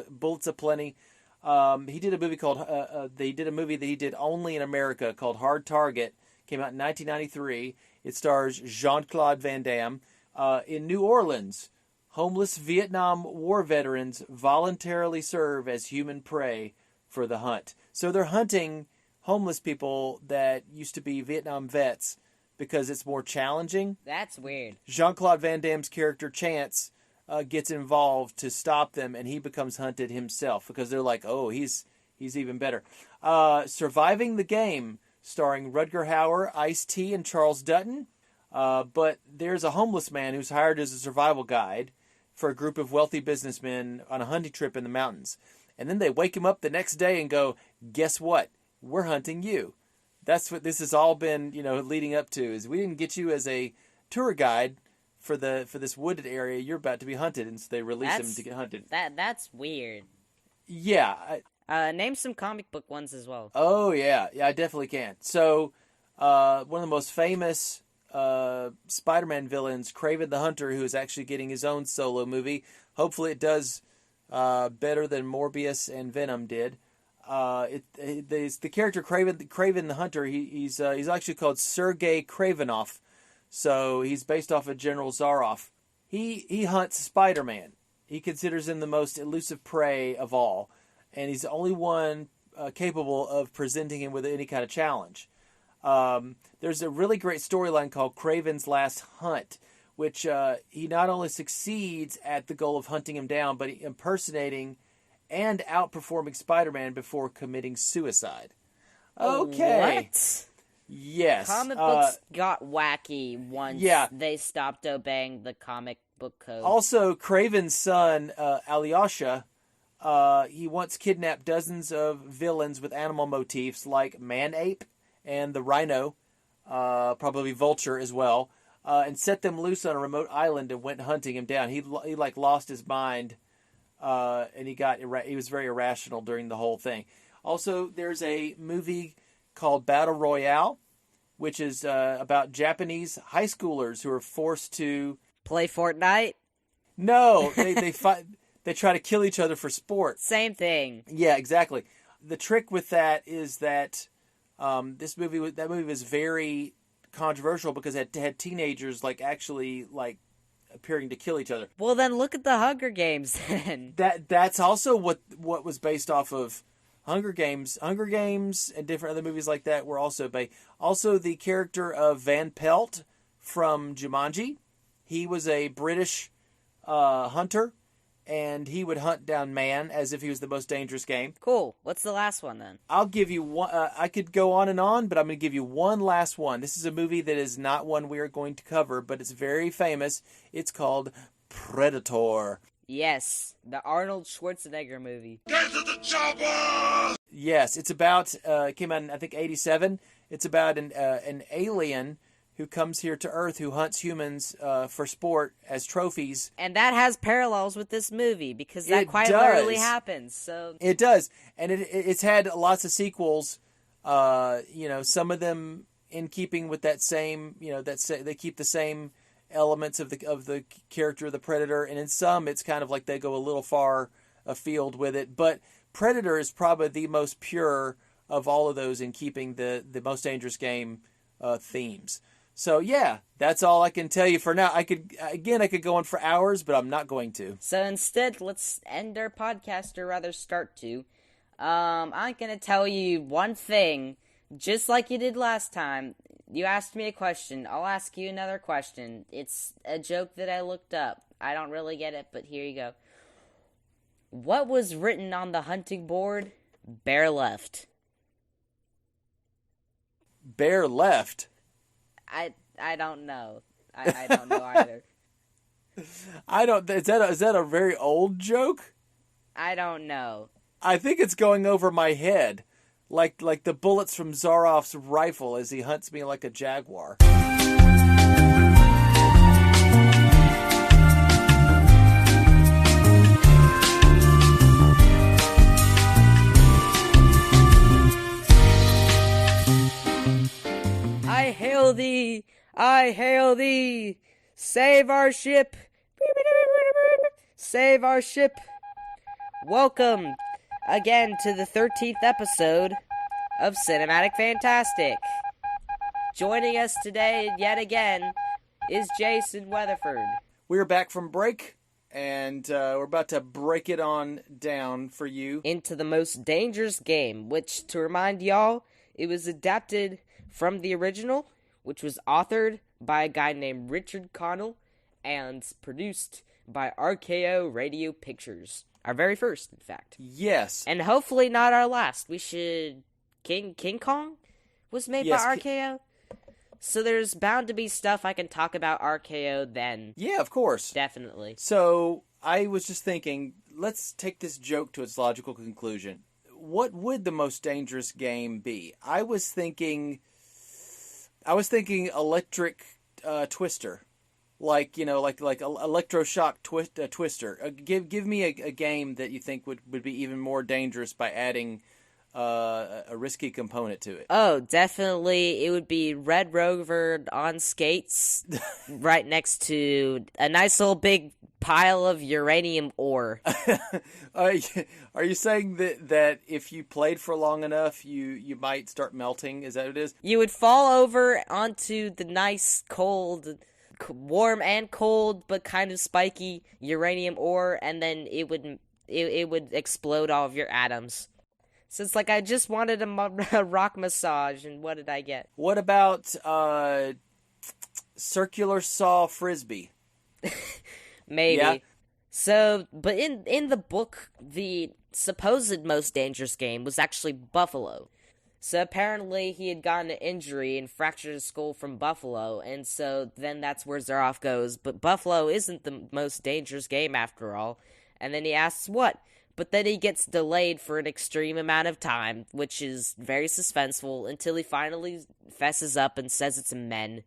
aplenty. He did a movie called they did a movie that he did only in America called Hard Target. Came out in 1993. It stars Jean-Claude Van Damme. In New Orleans, homeless Vietnam War veterans voluntarily serve as human prey for the hunt. So they're hunting homeless people that used to be Vietnam vets because it's more challenging. That's weird. Jean-Claude Van Damme's character, Chance, gets involved to stop them, and he becomes hunted himself because they're like, oh, he's even better. Surviving the Game, starring Rutger Hauer, Ice-T, and Charles Dutton. But there's a homeless man who's hired as a survival guide for a group of wealthy businessmen on a hunting trip in the mountains. And then they wake him up the next day and go, guess what? We're hunting you. That's what this has all been, leading up to, is we didn't get you as a tour guide for this wooded area. You're about to be hunted, and so they release him to get hunted. That's weird. Yeah. Name some comic book ones as well. Oh, yeah. Yeah, I definitely can. So, one of the most famous Spider-Man villains, Kraven the Hunter, who is actually getting his own solo movie. Hopefully it does better than Morbius and Venom did. The character Kraven the Hunter, he's actually called Sergei Kravinoff, so he's based off of General Zaroff. He hunts Spider-Man. He considers him the most elusive prey of all, and he's the only one capable of presenting him with any kind of challenge. There's a really great storyline called Kraven's Last Hunt, which he not only succeeds at the goal of hunting him down, but impersonating and outperforming Spider-Man before committing suicide. Okay. What? Yes. Comic books got wacky once they stopped obeying the comic book code. Also, Kraven's son, Alyosha, he once kidnapped dozens of villains with animal motifs like Man-Ape and the Rhino, probably Vulture as well, and set them loose on a remote island and went hunting him down. He lost his mind, and he was very irrational during the whole thing. Also, there's a movie called Battle Royale, which is about Japanese high schoolers who are forced to play Fortnite. No, they fight. They try to kill each other for sport. Same thing. Yeah, exactly. The trick with that is that that movie was very controversial because it had teenagers actually appearing to kill each other. Well, then look at the Hunger Games. Then that's also what was based off of Hunger Games. Hunger Games and different other movies like that were also based. Also, the character of Van Pelt from Jumanji, he was a British hunter, and he would hunt down man as if he was the most dangerous game. Cool. What's the last one then? I'll give you one. I could go on and on, but I'm going to give you one last one. This is a movie that is not one we are going to cover, but it's very famous. It's called Predator. Yes, the Arnold Schwarzenegger movie. Get to the chopper! Yes, it's about. It came out in I think '87. It's about an alien who comes here to Earth, who hunts humans for sport as trophies. And that has parallels with this movie, because that quite literally happens. So it does, and it's had lots of sequels. Some of them in keeping with that same, they keep the same elements of the character of the Predator, and in some it's kind of like they go a little far afield with it. But Predator is probably the most pure of all of those in keeping the Most Dangerous Game themes. So yeah, that's all I can tell you for now. I could go on for hours, but I'm not going to. So instead, let's end our podcast, or rather start to. I'm going to tell you one thing, just like you did last time. You asked me a question. I'll ask you another question. It's a joke that I looked up. I don't really get it, but here you go. What was written on the hunting board? Bear left. Bear left? I don't know. I don't know either. Is that a very old joke? I don't know. I think it's going over my head. Like the bullets from Zaroff's rifle as he hunts me like a jaguar. I hail thee, save our ship, save our ship. Welcome again to the 13th episode of Cinematic Fantastic. Joining us today, yet again, is Jason Weatherford. We're back from break, and we're about to break it on down for you. Into the Most Dangerous Game, which, to remind y'all, it was adapted from the original, which was authored by a guy named Richard Connell and produced by RoccoW Radio Pictures. Our very first, in fact. Yes. And hopefully not our last. We should... King Kong was made by RoccoW? So there's bound to be stuff I can talk about RoccoW then. Yeah, of course. Definitely. So, I was just thinking, let's take this joke to its logical conclusion. What would the Most Dangerous Game be? I was thinking electric twister. Like electroshock twister. Give me a game that you think would be even more dangerous by adding a risky component to it. Oh, definitely. It would be Red Rover on skates right next to a nice little big pile of uranium ore. Are you saying that if you played for long enough, you might start melting? Is that what it is? You would fall over onto the nice, cold, warm and cold, but kind of spiky uranium ore, and then it would explode all of your atoms. So it's like I just wanted a rock massage, and what did I get? What about circular saw frisbee? Maybe. Yeah. So, but in the book, the supposed Most Dangerous Game was actually buffalo. So apparently he had gotten an injury and fractured his skull from buffalo, and so then that's where Zaroff goes, but buffalo isn't the most dangerous game after all. And then he asks what? But then he gets delayed for an extreme amount of time, which is very suspenseful, until he finally fesses up and says it's men.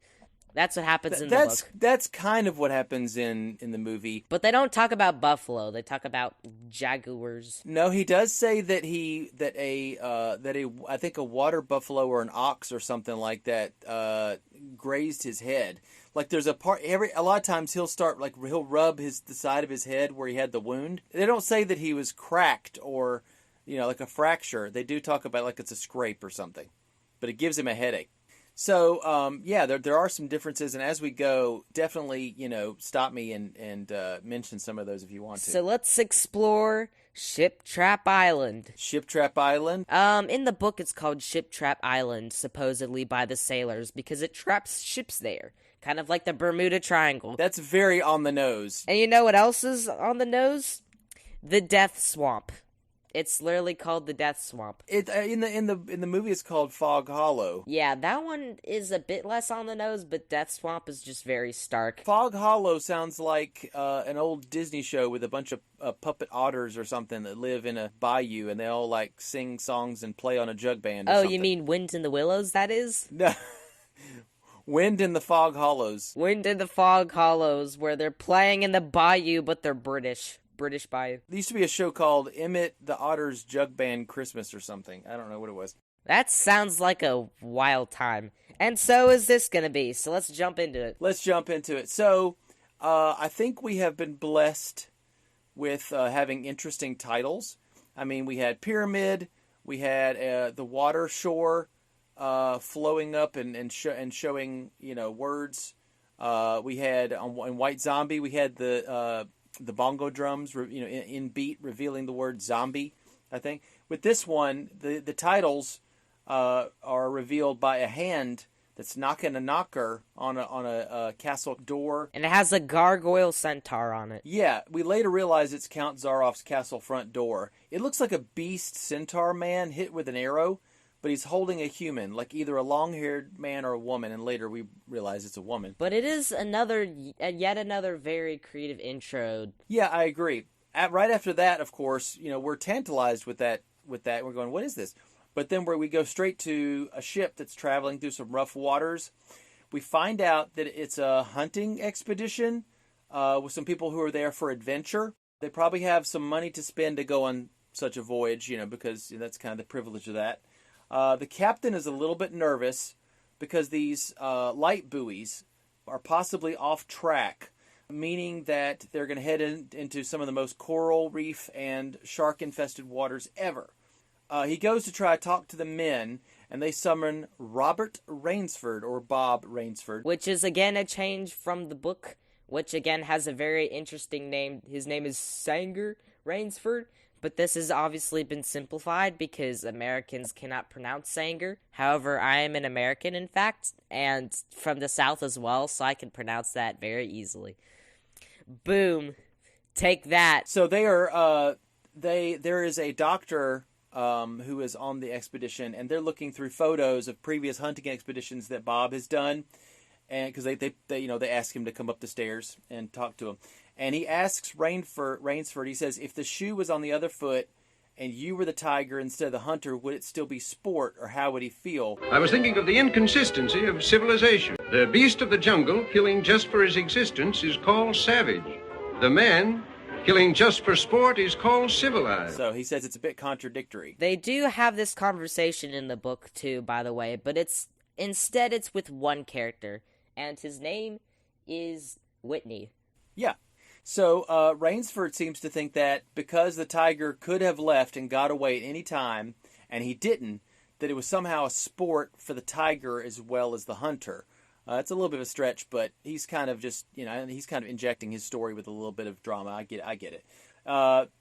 That's what happens in the book. That's kind of what happens in the movie. But they don't talk about buffalo. They talk about jaguars. No, he does say that I think a water buffalo or an ox or something like that grazed his head. Like there's a lot of times he'll rub the side of his head where he had the wound. They don't say that he was cracked or like a fracture. They do talk about like it's a scrape or something, but it gives him a headache. So, there are some differences, and as we go, definitely, stop me and mention some of those if you want to. So let's explore Ship Trap Island. Ship Trap Island? In the book, it's called Ship Trap Island, supposedly by the sailors, because it traps ships there. Kind of like the Bermuda Triangle. That's very on the nose. And you know what else is on the nose? The Death Swamp. It's literally called the Death Swamp. In the movie, it's called Fog Hollow. Yeah, that one is a bit less on the nose, but Death Swamp is just very stark. Fog Hollow sounds like an old Disney show with a bunch of puppet otters or something that live in a bayou, and they all like sing songs and play on a jug band. Or something. You mean Wind in the Willows? That is? No. Wind in the Fog Hollows. Wind in the Fog Hollows, where they're playing in the bayou, but they're British. British bayou. There used to be a show called Emmett the Otter's Jug Band Christmas or something. I don't know what it was. That sounds like a wild time. And so is this going to be. So let's jump into it. So, I think we have been blessed with having interesting titles. I mean, we had Pyramid, we had the water shore flowing up and showing, words. We had in White Zombie, we had the bongo drums, in beat revealing the word zombie. I think with this one, the titles are revealed by a hand that's knocking a knocker on a castle door, and it has a gargoyle centaur on it. Yeah, we later realize it's Count Zaroff's castle front door. It looks like a beast centaur man hit with an arrow, but he's holding a human, like either a long-haired man or a woman, and later we realize it's a woman. But it is yet another very creative intro. Yeah, I agree. Right after that, of course, we're tantalized with that. We're going, what is this? But then where we go straight to a ship that's traveling through some rough waters, we find out that it's a hunting expedition with some people who are there for adventure. They probably have some money to spend to go on such a voyage, because that's kind of the privilege of that. The captain is a little bit nervous because these light buoys are possibly off track, meaning that they're going to head into some of the most coral reef and shark-infested waters ever. He goes to try to talk to the men, and they summon Robert Rainsford, or Bob Rainsford. Which is, again, a change from the book, which, again, has a very interesting name. His name is Sanger Rainsford, but this has obviously been simplified because Americans cannot pronounce Sanger. However, I am an American, in fact, and from the South as well, so I can pronounce that very easily. Boom. Take that. So they are, there is a doctor who is on the expedition, and they're looking through photos of previous hunting expeditions that Bob has done, and because they ask him to come up the stairs and talk to him, and he asks Rainsford. He says, if the shoe was on the other foot and you were the tiger instead of the hunter, would it still be sport, or how would he feel? I was thinking of the inconsistency of civilization. The beast of the jungle, killing just for his existence, is called savage. The man killing just for sport is called civilized. So he says it's a bit contradictory. They do have this conversation in the book too, by the way, but it's with one character, and his name is Whitney. Yeah. So Rainsford seems to think that because the tiger could have left and got away at any time, and he didn't, that it was somehow a sport for the tiger as well as the hunter. It's a little bit of a stretch, but he's kind of just, he's kind of injecting his story with a little bit of drama. I get it.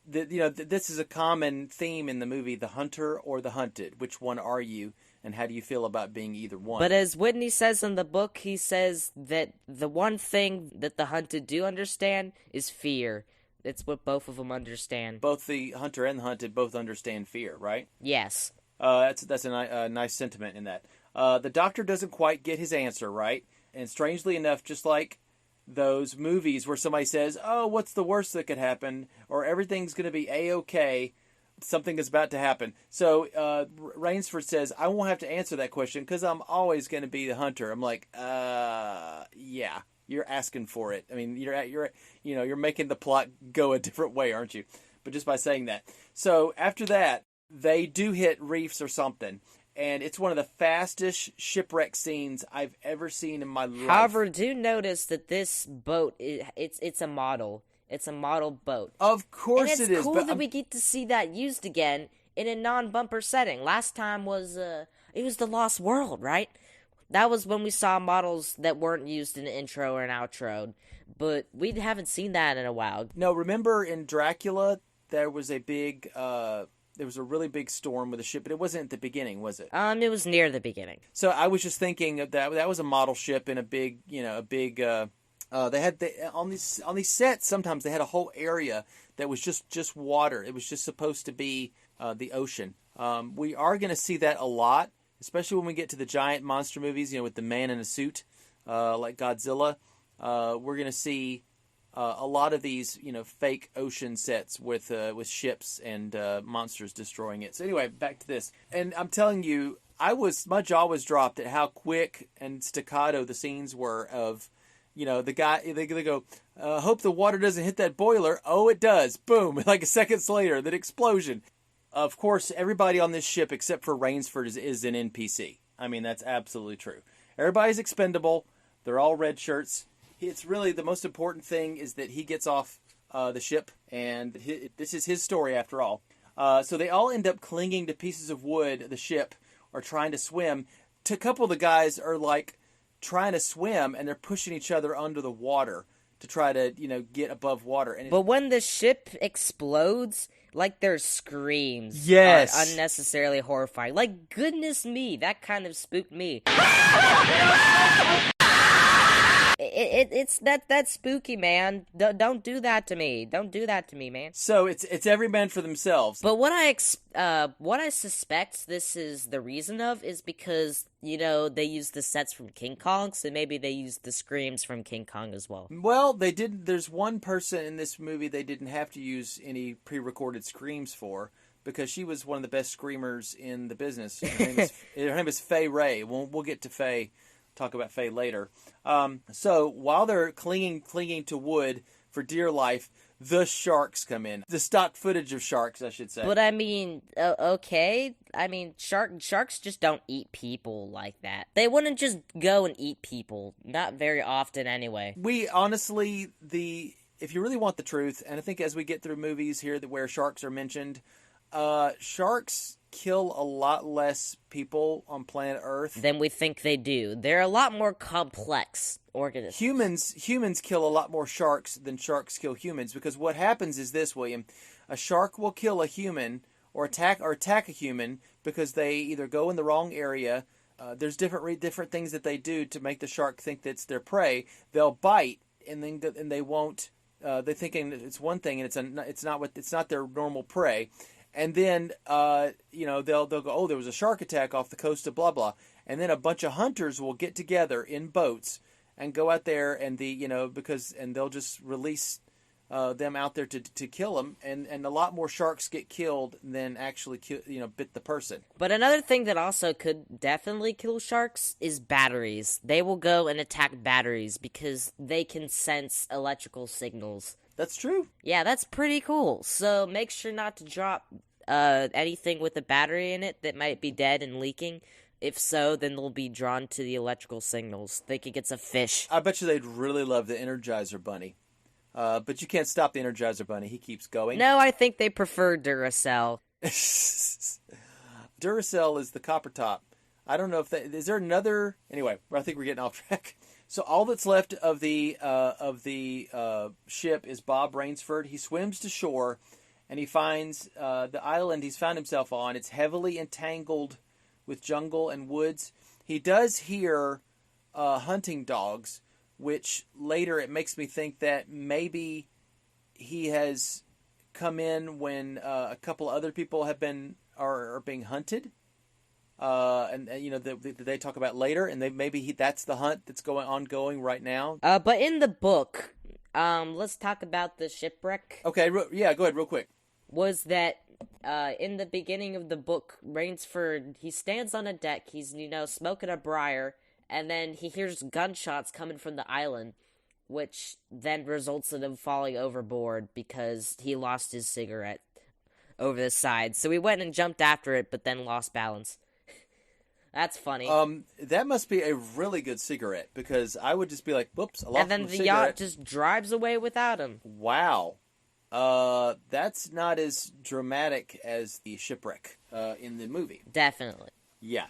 This is a common theme in the movie, the hunter or the hunted. Which one are you, and how do you feel about being either one? But as Whitney says in the book, he says that the one thing that the hunted do understand is fear. It's what both of them understand. Both the hunter and the hunted both understand fear, right? Yes. That's a nice sentiment in that. The doctor doesn't quite get his answer right, and strangely enough, just like those movies where somebody says, oh, what's the worst that could happen, or everything's going to be A-okay, something is about to happen. So Rainsford says, I won't have to answer that question because I'm always going to be the hunter. I'm like, yeah, you're asking for it. I mean, you're making the plot go a different way, aren't you? But just by saying that. So after that, they do hit reefs or something. And it's one of the fastest shipwreck scenes I've ever seen in my life. However, do notice that this boat, it's a model. It's a model boat. Of course it is. And it's cool that we get to see that used again in a non-bumper setting. Last time it was The Lost World, right? That was when we saw models that weren't used in the intro or an outro. But we haven't seen that in a while. No, remember in Dracula, there was a really big storm with a ship, but it wasn't at the beginning, was it? It was near the beginning. So I was just thinking of that was a model ship in they had on these sets, sometimes they had a whole area that was just water. It was just supposed to be the ocean. We are going to see that a lot, especially when we get to the giant monster movies, with the man in a suit, like Godzilla. We're going to see a lot of these, fake ocean sets with ships and monsters destroying it. So anyway, back to this. And I'm telling you, my jaw was dropped at how quick and staccato the scenes were of, the guy, they go, hope the water doesn't hit that boiler. Oh, it does. Boom. Like seconds later, that explosion. Of course, everybody on this ship except for Rainsford is an NPC. I mean, that's absolutely true. Everybody's expendable. They're all red shirts. It's really the most important thing is that he gets off the ship, and this is his story after all. So they all end up clinging to pieces of wood, the ship, or trying to swim. A couple of the guys are like trying to swim, and they're pushing each other under the water to try to, get above water. But when the ship explodes, like, their screams yes, are unnecessarily horrifying. Like, goodness me, that kind of spooked me. It's that's spooky, man. Don't do that to me. Don't do that to me, man. So it's every man for themselves. But what I suspect this is the reason of is because they used the sets from King Kong, so maybe they used the screams from King Kong as well. Well, they did. There's one person in this movie they didn't have to use any pre-recorded screams for, because she was one of the best screamers in the business. Her name is Faye Ray. We'll get to Faye. Talk about Faye later. So while they're clinging to wood for dear life, the sharks come in. The stock footage of sharks, I should say. But I mean, okay. I mean, sharks just don't eat people like that. They wouldn't just go and eat people. Not very often, anyway. We honestly, if you really want the truth, and I think as we get through movies here where sharks are mentioned, sharks kill a lot less people on planet Earth than we think they do. They're a lot more complex organisms. Humans kill a lot more sharks than sharks kill humans, because what happens is this, William: a shark will kill a human or attack a human because they either go in the wrong area. There's different things that they do to make the shark think that's their prey. They'll bite and they won't. They're thinking it's one thing and it's not their normal prey. And then, they'll go, oh, there was a shark attack off the coast of blah, blah. And then a bunch of hunters will get together in boats and go out there and they'll just release them out there to kill them. And a lot more sharks get killed than actually, bit the person. But another thing that also could definitely kill sharks is batteries. They will go and attack batteries because they can sense electrical signals. That's true. Yeah, that's pretty cool. So make sure not to drop anything with a battery in it that might be dead and leaking. If so, then they'll be drawn to the electrical signals. Thinking it's a fish. I bet you they'd really love the Energizer Bunny. But you can't stop the Energizer Bunny. He keeps going. No, I think they prefer Duracell. Duracell is the copper top. I don't know if is there another... Anyway, I think we're getting off track. So all that's left of the ship is Bob Rainsford. He swims to shore, and he finds the island he's found himself on. It's heavily entangled with jungle and woods. He does hear hunting dogs, which later it makes me think that maybe he has come in when a couple other people are being hunted. They talk about later, and that's the hunt that's ongoing right now. But in the book, let's talk about the shipwreck. Okay, go ahead, real quick. Was that in the beginning of the book, Rainsford, he stands on a deck, he's smoking a briar, and then he hears gunshots coming from the island, which then results in him falling overboard because he lost his cigarette over the side. So he went and jumped after it, but then lost balance. That's funny. That must be a really good cigarette, because I would just be like, whoops, I lost my cigarette. And then the yacht just drives away without him. Wow. That's not as dramatic as the shipwreck in the movie. Definitely. Yeah.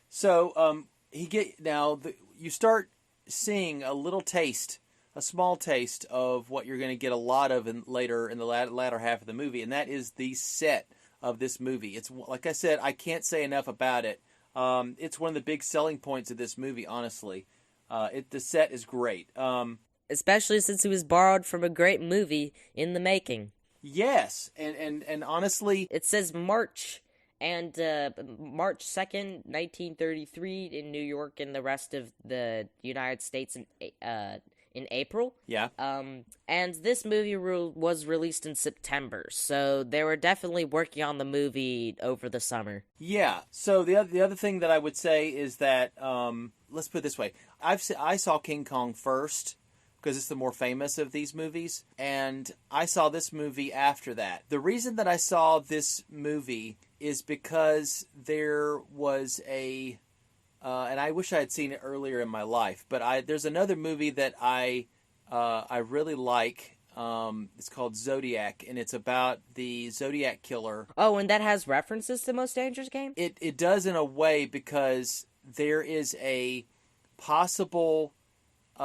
So you start seeing a small taste of what you're going to get a lot of later in the latter half of the movie, and that is the set of this movie. It's like I said, I can't say enough about it. It's one of the big selling points of this movie, honestly. The set is great. Especially since it was borrowed from a great movie in the making. Yes, and honestly... It says March 2nd, 1933 in New York and the rest of the United States in in April. Yeah. And this movie was released in September, so they were definitely working on the movie over the summer. Yeah. So the other thing that I would say is that let's put it this way: I saw King Kong first because it's the more famous of these movies, and I saw this movie after that. The reason that I saw this movie is because there was a and I wish I had seen it earlier in my life, but there's another movie that I really like. It's called Zodiac, and it's about the Zodiac killer. Oh, and that has references to Most Dangerous Game? It does in a way, because there is a possible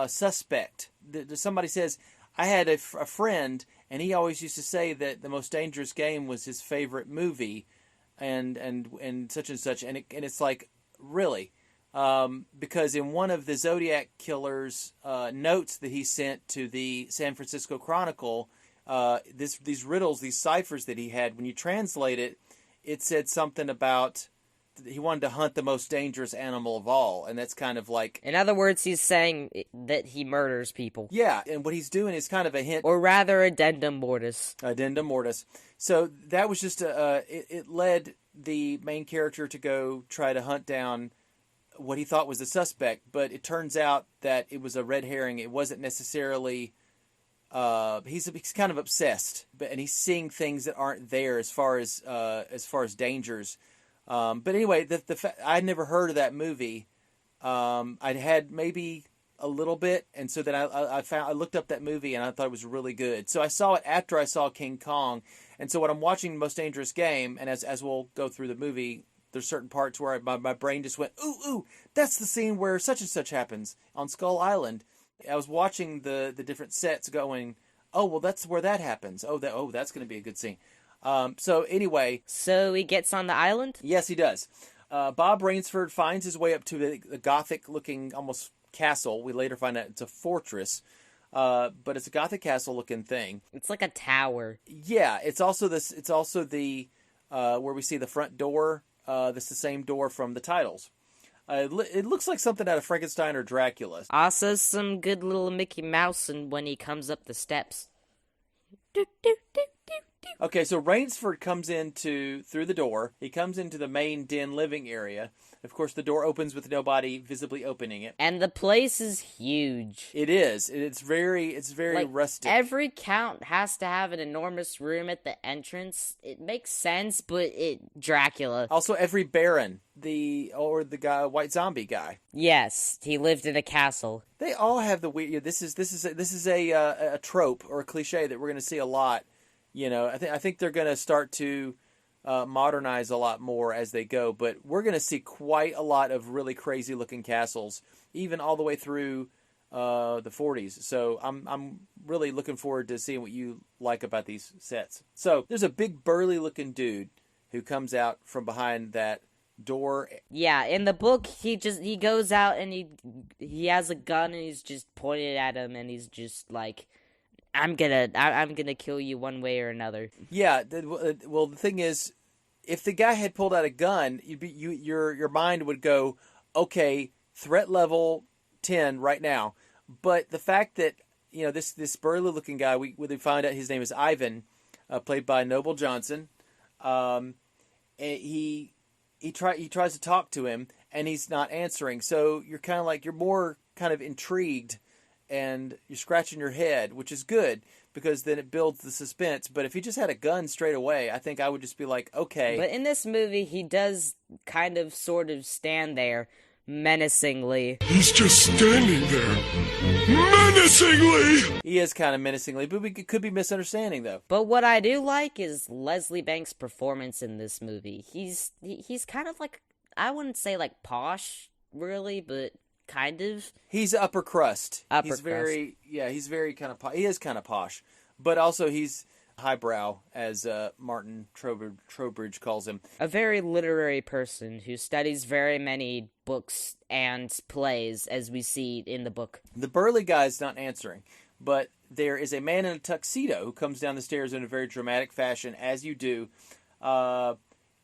suspect. Somebody says, I had a friend, and he always used to say that The Most Dangerous Game was his favorite movie, and such and such, and it's like, really? Because in one of the Zodiac killer's notes that he sent to the San Francisco Chronicle, these riddles, these ciphers that he had, when you translate it, it said something about he wanted to hunt the most dangerous animal of all, and that's kind of like... In other words, he's saying that he murders people. Yeah, and what he's doing is kind of a hint... Or rather, addendum mortis. Addendum mortis. So that was just it led the main character to go try to hunt down what he thought was the suspect, but it turns out that it was a red herring. It wasn't necessarily... he's kind of obsessed, and he's seeing things that aren't there as far as dangers. But anyway, I'd never heard of that movie. I'd had maybe a little bit, and so then I looked up that movie, and I thought it was really good. So I saw it after I saw King Kong, and so when I'm watching Most Dangerous Game, and as we'll go through the movie, there's certain parts where my brain just went, ooh, that's the scene where such and such happens on Skull Island. I was watching the different sets, going, oh, well, that's where that happens. That's going to be a good scene. So anyway... So he gets on the island? Yes, he does. Bob Rainsford finds his way up to the Gothic-looking almost castle. We later find out it's a fortress, but it's a Gothic castle-looking thing. It's like a tower. Yeah, it's also the where we see the front door. That's the same door from the titles. It looks like something out of Frankenstein or Dracula. Also, some good little Mickey Mouse when he comes up the steps. Do, do, do. Okay, so Rainsford comes through the door. He comes into the main den living area. Of course, the door opens with nobody visibly opening it. And the place is huge. It is. It's very like, rustic. Every count has to have an enormous room at the entrance. It makes sense, but Dracula. Also, every baron, the guy, white zombie guy. Yes, he lived in a castle. They all have the weird. This is a trope or a cliche that we're going to see a lot. You know, I think they're going to start to modernize a lot more as they go, but we're going to see quite a lot of really crazy looking castles, even all the way through the 40s. So I'm really looking forward to seeing what you like about these sets. So there's a big burly looking dude who comes out from behind that door. Yeah, in the book he goes out and he has a gun and he's just pointed at him and he's just like, I'm gonna kill you one way or another. Yeah, well, the thing is, if the guy had pulled out a gun, your mind would go, okay, threat level 10 right now. But the fact that this burly looking guy, we find out his name is Ivan, played by Noble Johnson. And he tries to talk to him, and he's not answering. So you're more kind of intrigued. And you're scratching your head, which is good, because then it builds the suspense. But if he just had a gun straight away, I think I would just be like, okay. But in this movie, he does kind of sort of stand there menacingly. He's just standing there menacingly. He is kind of menacingly, but we could be misunderstanding, though. But what I do like is Leslie Banks' performance in this movie. He's kind of like, I wouldn't say like posh, really, but... kind of. He's upper crust. He's very kind of he is kind of posh, but also he's highbrow, as Martin Trowbridge calls him. A very literary person who studies very many books and plays, as we see in the book. The burly guy's not answering, but there is a man in a tuxedo who comes down the stairs in a very dramatic fashion, as you do.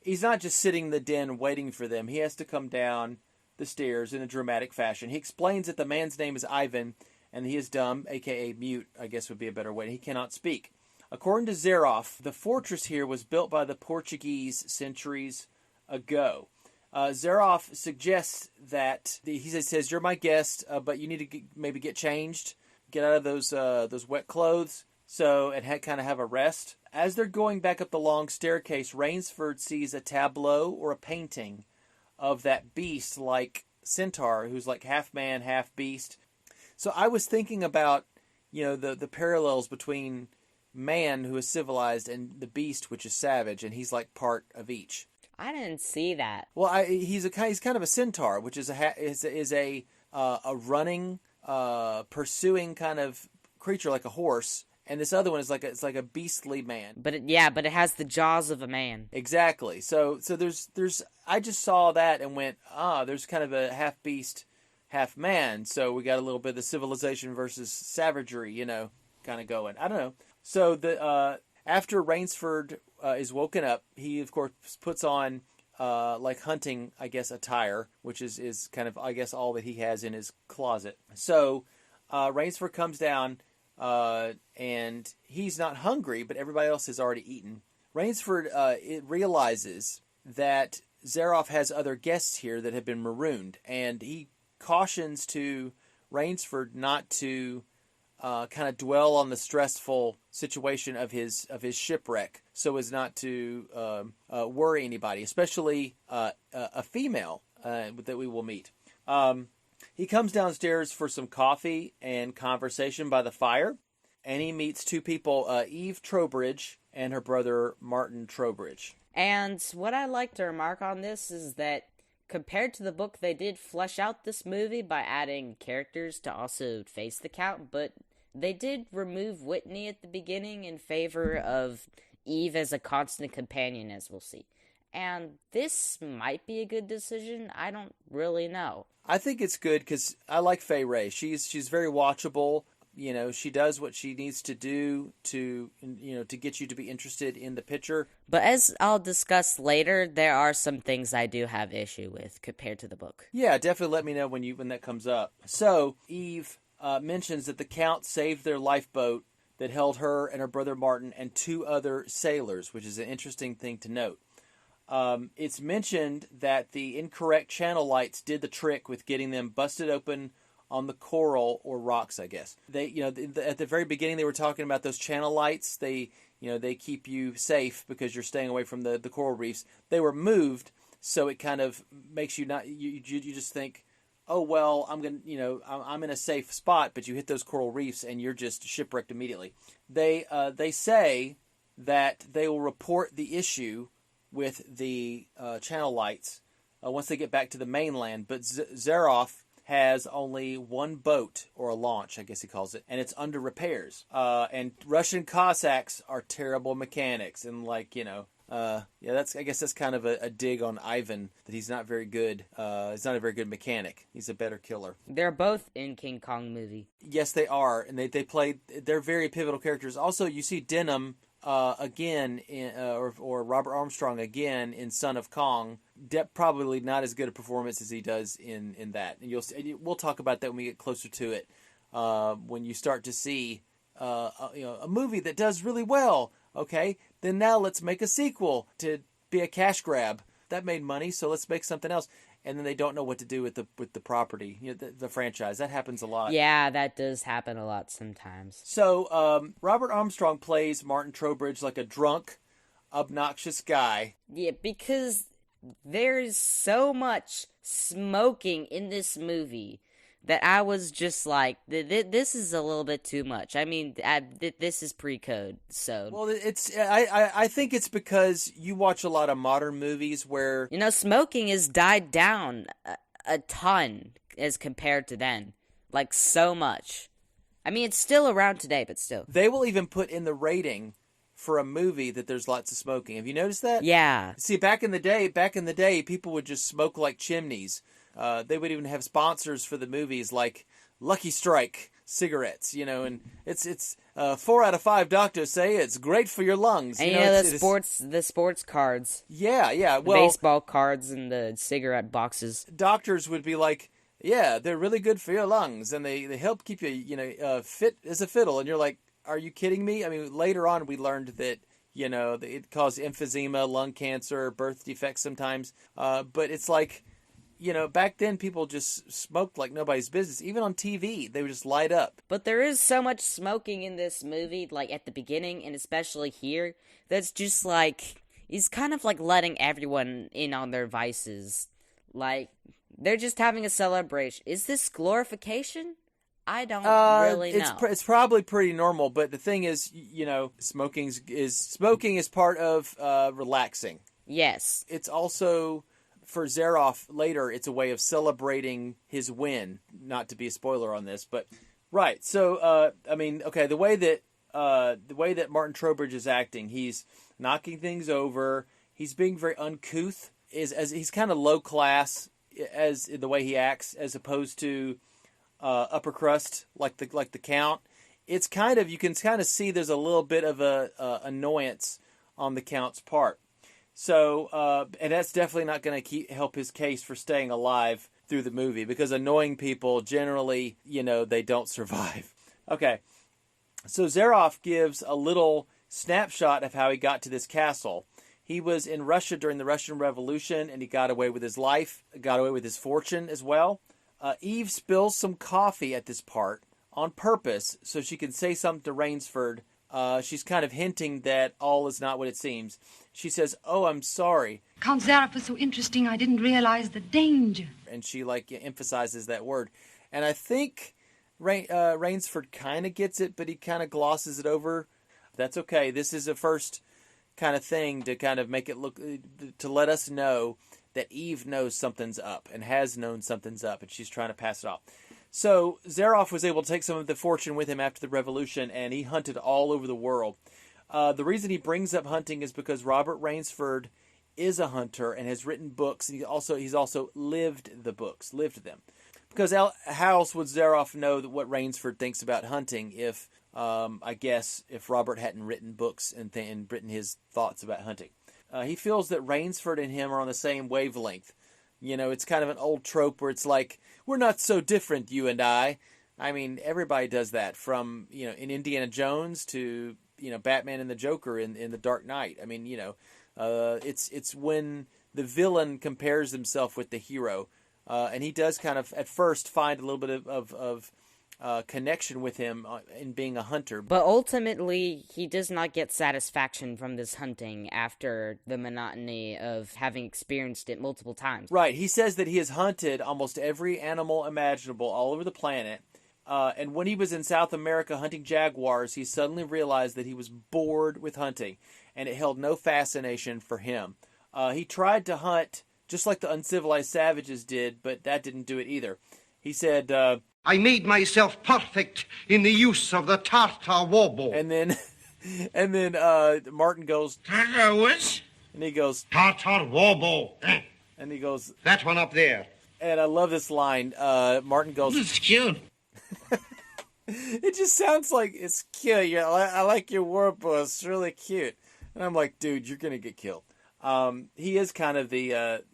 He's not just sitting in the den waiting for them. He has to come down the stairs in a dramatic fashion. He explains that the man's name is Ivan, and he is dumb, aka mute, I guess would be a better way. He cannot speak. According to Zeroff, the fortress here was built by the Portuguese centuries ago. Zeroff suggests that he says, "You're my guest, but you need to maybe get changed, get out of those wet clothes, and kind of have a rest." As they're going back up the long staircase, Rainsford sees a tableau or a painting of that beast-like centaur who's like half man, half beast. So I was thinking about, the parallels between man, who is civilized, and the beast, which is savage, and he's like part of each. I didn't see that. Well, he's kind of a centaur, which is a running, pursuing kind of creature like a horse, and this other one is like a beastly man. But it has the jaws of a man. Exactly. So there's I just saw that and went, there's kind of a half beast, half man. So we got a little bit of the civilization versus savagery, kind of going. I don't know. So after Rainsford is woken up, he of course puts on like hunting, I guess, attire, which is kind of, I guess, all that he has in his closet. So Rainsford comes down, and he's not hungry, but everybody else has already eaten. Rainsford realizes that Zeroff has other guests here that have been marooned, and he cautions to Rainsford not to kind of dwell on the stressful situation of his shipwreck, so as not to worry anybody, especially a female that we will meet. He comes downstairs for some coffee and conversation by the fire, and he meets two people, Eve Trowbridge and her brother Martin Trowbridge. And what I like to remark on this is that compared to the book, they did flesh out this movie by adding characters to also face the count, but they did remove Whitney at the beginning in favor of Eve as a constant companion, as we'll see. And this might be a good decision. I don't really know. I think it's good because I like Fay Wray. She's very watchable. She does what she needs to do to get you to be interested in the picture. But as I'll discuss later, there are some things I do have issue with compared to the book. Yeah, definitely let me know when that comes up. So Eve mentions that the Count saved their lifeboat that held her and her brother Martin and two other sailors, which is an interesting thing to note. It's mentioned that the incorrect channel lights did the trick with getting them busted open on the coral or rocks, I guess. They, at the very beginning they were talking about those channel lights. They keep you safe because you're staying away from the coral reefs. They were moved, so it kind of makes you not, you just think, oh, well, I'm in a safe spot, but you hit those coral reefs and you're just shipwrecked immediately. They say that they will report the issue with the channel lights once they get back to the mainland, but Zeroff has only one boat, or a launch, I guess he calls it, and it's under repairs. And Russian Cossacks are terrible mechanics, and I guess that's kind of a dig on Ivan, that he's not very good. He's not a very good mechanic. He's a better killer. They're both in King Kong movie. Yes, they are, and they're very pivotal characters. Also, you see Denham again, or Robert Armstrong again in Son of Kong. Probably not as good a performance as he does in that. And we'll talk about that when we get closer to it. When you start to see a movie that does really well, okay, then now let's make a sequel to be a cash grab. That made money, so let's make something else. And then they don't know what to do with the property, the franchise. That happens a lot. Yeah, that does happen a lot sometimes. So Robert Armstrong plays Martin Trowbridge like a drunk, obnoxious guy. Yeah, because there's so much smoking in this movie that I was just like, this is a little bit too much. I mean, this is pre-code, so... Well, I think it's because you watch a lot of modern movies where... smoking has died down a ton as compared to then. Like, so much. I mean, it's still around today, but still. They will even put in the rating for a movie that there's lots of smoking. Have you noticed that? Yeah. See, back in the day, people would just smoke like chimneys. They would even have sponsors for the movies like Lucky Strike cigarettes, and it's 4 out of 5 doctors say it's great for your lungs. And the sports cards. Yeah. The baseball cards and the cigarette boxes. Doctors would be like, yeah, they're really good for your lungs, and they help keep you, fit as a fiddle. And you're like, are you kidding me? I mean, later on we learned that, it caused emphysema, lung cancer, birth defects sometimes. But it's like, back then people just smoked like nobody's business. Even on TV, they would just light up. But there is so much smoking in this movie, like at the beginning, and especially here, that's just like, he's kind of like letting everyone in on their vices. Like, they're just having a celebration. Is this glorification? I don't really know. It's probably pretty normal, but the thing is, smoking is part of relaxing. Yes. It's also, for Zaroff later, it's a way of celebrating his win. Not to be a spoiler on this, but right. So, the way that Martin Trowbridge is acting, he's knocking things over. He's being very uncouth. He's kind of low class as in the way he acts, as opposed to upper crust like the Count. It's kind of, you can kind of see there's a little bit of a annoyance on the Count's part. So and that's definitely not going to help his case for staying alive through the movie, because annoying people generally, they don't survive. Okay, so Zaroff gives a little snapshot of how he got to this castle. He was in Russia during the Russian Revolution, and he got away with his life, got away with his fortune as well. Eve spills some coffee at this part on purpose so she can say something to Rainsford. She's kind of hinting that all is not what it seems. She says, "Oh, I'm sorry." Count Zaroff was so interesting, I didn't realize the danger. And she emphasizes that word. And I think Rainsford kind of gets it, but he kind of glosses it over. That's okay. This is a first kind of thing to kind of make it look, to let us know that Eve knows something's up and has known something's up, and she's trying to pass it off. So Zaroff was able to take some of the fortune with him after the revolution, and he hunted all over the world. The reason he brings up hunting is because Robert Rainsford is a hunter and has written books, and he's also lived them. Because how else would Zaroff know what Rainsford thinks about hunting if Robert hadn't written books and written his thoughts about hunting? He feels that Rainsford and him are on the same wavelength. It's kind of an old trope where it's like, we're not so different, you and I. I mean, everybody does that, from, in Indiana Jones to, Batman and the Joker in The Dark Knight. I mean, it's when the villain compares himself with the hero. And he does kind of, at first, find a little bit of connection with him in being a hunter. But ultimately, he does not get satisfaction from this hunting after the monotony of having experienced it multiple times. Right. He says that he has hunted almost every animal imaginable all over the planet. And when he was in South America hunting jaguars, he suddenly realized that he was bored with hunting, and it held no fascination for him. He tried to hunt just like the uncivilized savages did, but that didn't do it either. He said, I made myself perfect in the use of the tartar warble. And then Martin goes, Tartar what? And he goes, Tartar warble. And he goes, that one up there. And I love this line. Martin goes, It's cute. It just sounds like it's cute. Yeah, I like your warble. It's really cute. And I'm like, dude, you're gonna get killed. He is kind of the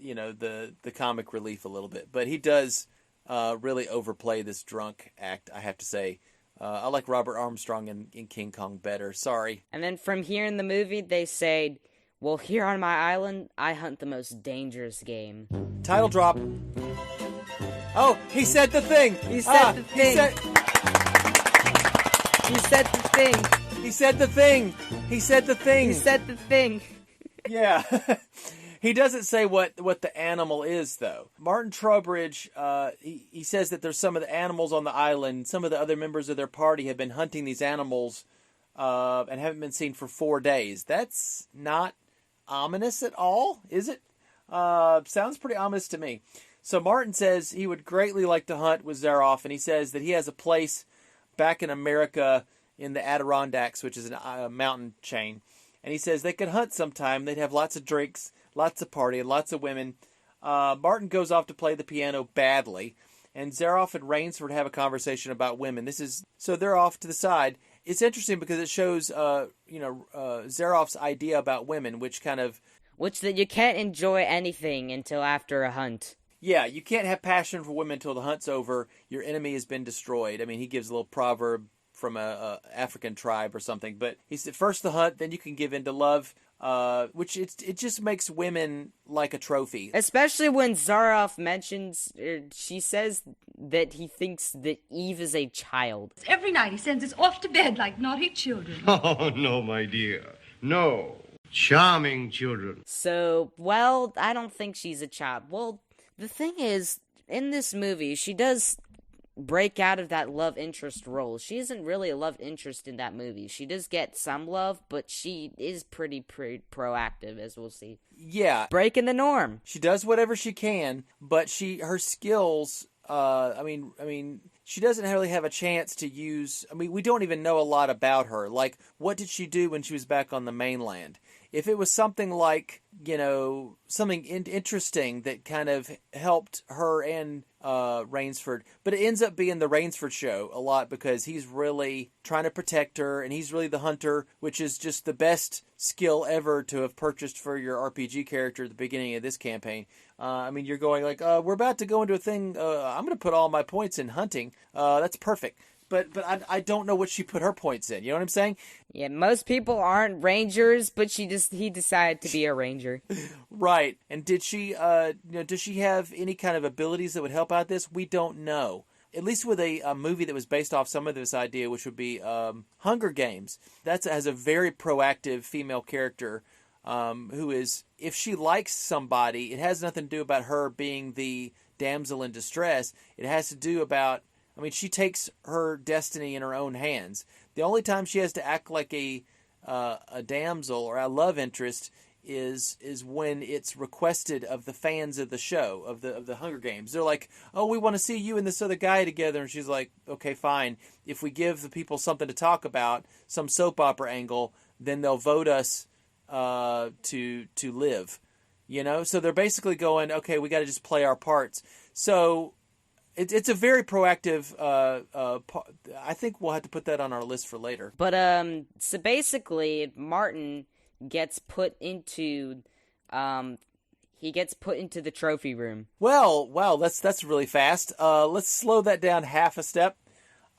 comic relief a little bit, but he does really overplay this drunk act, I have to say. I like Robert Armstrong in King Kong better. Sorry. And then from here in the movie, they say, well, here on my island, I hunt the most dangerous game. Title drop. Oh, he said the thing. He said the thing. He said the thing. He said the thing. He said the thing. He said the thing. Yeah. He doesn't say what the animal is, though. Martin Trowbridge, he says that there's some of the animals on the island. Some of the other members of their party have been hunting these animals and haven't been seen for 4 days. That's not ominous at all, is it? Sounds pretty ominous to me. So Martin says he would greatly like to hunt with Zaroff, and he says that he has a place back in America in the Adirondacks, which is a mountain chain. And he says they could hunt sometime. They'd have lots of drinks, lots of party, and lots of women. Martin goes off to play the piano badly, and Zaroff and Rainsford have a conversation about women. So they're off to the side. It's interesting because it shows, Zaroff's idea about women, which that you can't enjoy anything until after a hunt. Yeah, you can't have passion for women until the hunt's over. Your enemy has been destroyed. I mean, he gives a little proverb from a African tribe or something. But he said, first the hunt, then you can give in to love, which it just makes women like a trophy. Especially when Zaroff mentions, she says that he thinks that Eve is a child. Every night he sends us off to bed like naughty children. Oh, no, my dear. No. Charming children. So, well, I don't think she's a child. Well, the thing is, in this movie, she does break out of that love interest role. She isn't really a love interest in that movie. She does get some love, but she is pretty proactive, as we'll see. Yeah. Breaking the norm. She does whatever she can, but her skills, I mean, she doesn't really have a chance to use, we don't even know a lot about her. Like, what did she do when she was back on the mainland? If it was something like, something interesting that kind of helped her and Rainsford, but it ends up being the Rainsford show a lot because he's really trying to protect her and he's really the hunter, which is just the best skill ever to have purchased for your RPG character at the beginning of this campaign. You're going like, we're about to go into a thing, I'm going to put all my points in hunting. That's perfect. But I don't know what she put her points in. You know what I'm saying? Yeah, most people aren't rangers, but he decided to be a ranger. Right. And did she, does she have any kind of abilities that would help out this? We don't know. At least with a movie that was based off some of this idea, which would be Hunger Games. That has a very proactive female character who is, if she likes somebody, it has nothing to do about her being the damsel in distress. It has to do about, she takes her destiny in her own hands. The only time she has to act like a damsel or a love interest is when it's requested of the fans of the show, of the Hunger Games. They're like, oh, we want to see you and this other guy together. And she's like, okay, fine. If we give the people something to talk about, some soap opera angle, then they'll vote us to live. So they're basically going, okay, we got to just play our parts. So it's a very proactive. I think we'll have to put that on our list for later. But so basically, Martin gets put into the trophy room. Well, wow, that's really fast. Let's slow that down half a step.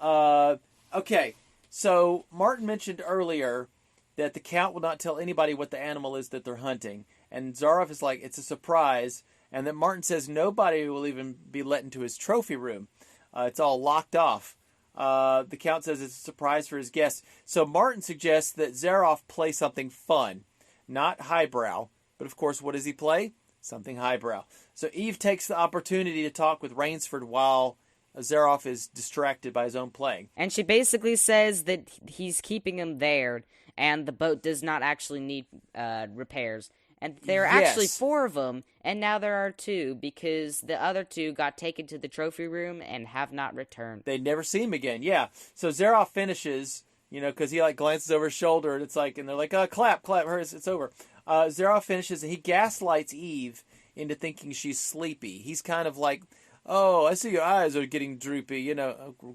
Okay, so Martin mentioned earlier that the Count will not tell anybody what the animal is that they're hunting, and Zaroff is like, it's a surprise. And then Martin says nobody will even be let into his trophy room. It's all locked off. The Count says it's a surprise for his guests. So Martin suggests that Zaroff play something fun, not highbrow. But of course, what does he play? Something highbrow. So Eve takes the opportunity to talk with Rainsford while Zaroff is distracted by his own playing. And she basically says that he's keeping him there, and the boat does not actually need repairs. And there are actually 4 of them, and now there are 2, because the other 2 got taken to the trophy room and have not returned. They never see him again, yeah. So Zaroff finishes, because he glances over his shoulder, and it's like, and they're like, clap, it's over. Zaroff finishes, and he gaslights Eve into thinking she's sleepy. He's kind of like, oh, I see your eyes are getting droopy,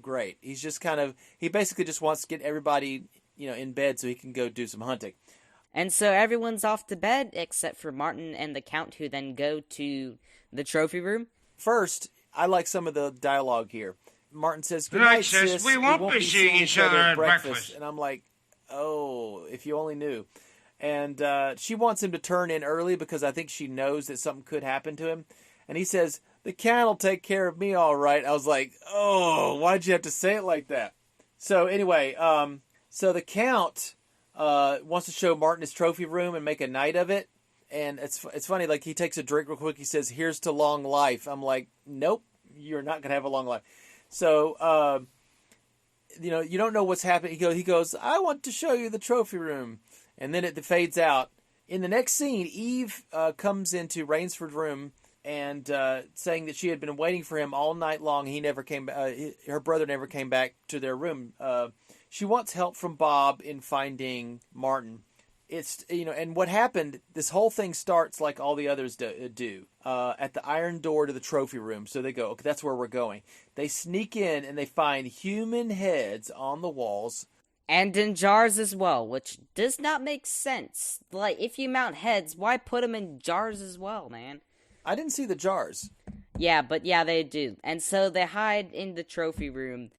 great. He's just he basically just wants to get everybody, in bed so he can go do some hunting. And so everyone's off to bed, except for Martin and the Count, who then go to the trophy room. First, I like some of the dialogue here. Martin says, good night, sis. We won't be seeing each other at breakfast. And I'm like, oh, if you only knew. And she wants him to turn in early because I think she knows that something could happen to him. And he says, the Count will take care of me all right. I was like, oh, why'd you have to say it like that? So anyway, so the Count wants to show Martin his trophy room and make a night of it. And it's funny, he takes a drink real quick. He says, here's to long life. I'm like, nope, you're not going to have a long life. So, you don't know what's happening. He goes, I want to show you the trophy room. And then it fades out. In the next scene, Eve comes into Rainsford's room and saying that she had been waiting for him all night long. He never came back. Her brother never came back to their room. She wants help from Bob in finding Martin. It's, and what happened, this whole thing starts like all the others do at the iron door to the trophy room. So they go, okay, that's where we're going. They sneak in and they find human heads on the walls. And in jars as well, which does not make sense. If you mount heads, why put them in jars as well, man? I didn't see the jars. Yeah, but yeah, they do. And so they hide in the trophy room.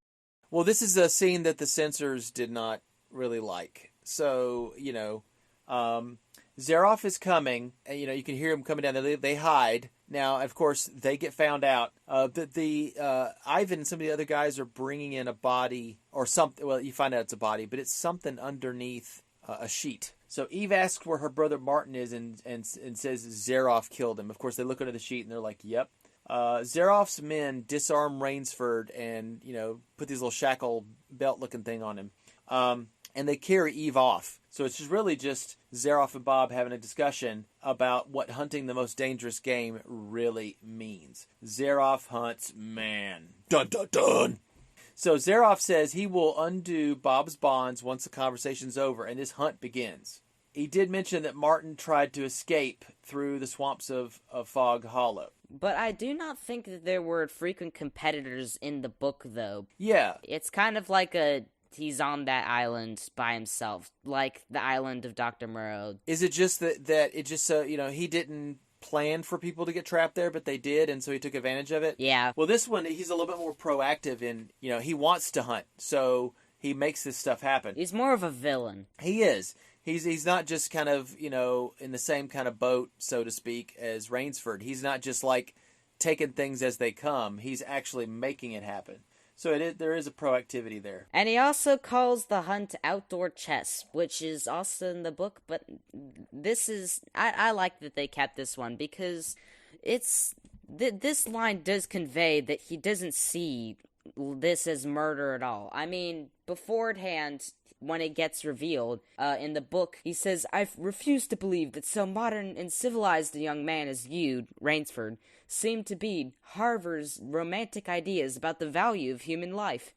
Well, this is a scene that the censors did not really like. So, Zaroff is coming, and, you can hear him coming down. They hide. Now, of course, they get found out. Ivan and some of the other guys are bringing in a body or something. Well, you find out it's a body, but it's something underneath a sheet. So Eve asks where her brother Martin is and says Zaroff killed him. Of course, they look under the sheet and they're like, yep. Zaroff's men disarm Rainsford and, put these little shackle belt looking thing on him. And they carry Eve off. So it's just Zaroff and Bob having a discussion about what hunting the most dangerous game really means. Zaroff hunts man. Dun, dun, dun. So Zaroff says he will undo Bob's bonds once the conversation's over and this hunt begins. He did mention that Martin tried to escape through the swamps of Fog Hollow. But I do not think that there were frequent competitors in the book, though. Yeah. It's kind of like he's on that island by himself, like the island of Dr. Moreau. Is it just that it just so, he didn't plan for people to get trapped there, but they did, and so he took advantage of it? Yeah. Well, this one, he's a little bit more proactive in, he wants to hunt, so he makes this stuff happen. He's more of a villain. He is. He's not just kind of, in the same kind of boat, so to speak, as Rainsford. He's not just like taking things as they come. He's actually making it happen. So there is a proactivity there. And he also calls the hunt outdoor chess, which is also in the book, but this is... I like that they kept this one, because it's... this line does convey that he doesn't see this as murder at all. I mean, beforehand, when it gets revealed in the book, he says, "I refuse to believe that so modern and civilized a young man as you, Rainsford, seem to be Harvard's romantic ideas about the value of human life."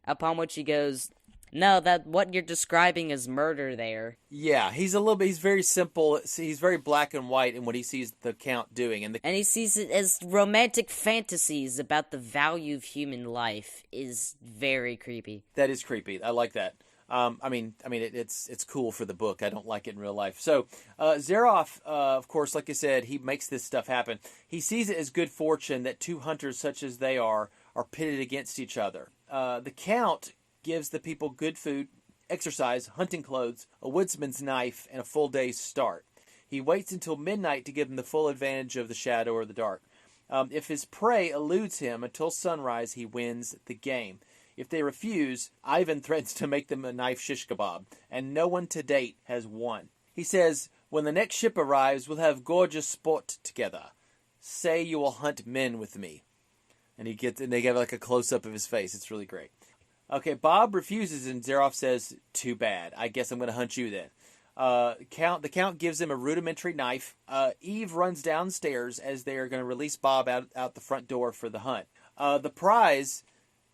Upon which he goes, "No, that what you're describing is murder there." Yeah, he's very simple. He's very black and white in what he sees the Count doing. And he sees it as romantic fantasies about the value of human life is very creepy. That is creepy. I like that. It's cool for the book. I don't like it in real life. So, Zaroff, of course, like I said, he makes this stuff happen. He sees it as good fortune that two hunters such as they are pitted against each other. The Count gives the people good food, exercise, hunting clothes, a woodsman's knife, and a full day's start. He waits until midnight to give them the full advantage of the shadow or the dark. If his prey eludes him until sunrise, he wins the game. If they refuse, Ivan threatens to make them a knife shish kebab, and no one to date has won. He says, "When the next ship arrives, we'll have gorgeous sport together. Say you will hunt men with me." And they give like a close-up of his face. It's really great. Okay, Bob refuses, and Zaroff says, "Too bad. I guess I'm going to hunt you then." The Count gives him a rudimentary knife. Eve runs downstairs as they are going to release Bob out the front door for the hunt. The prize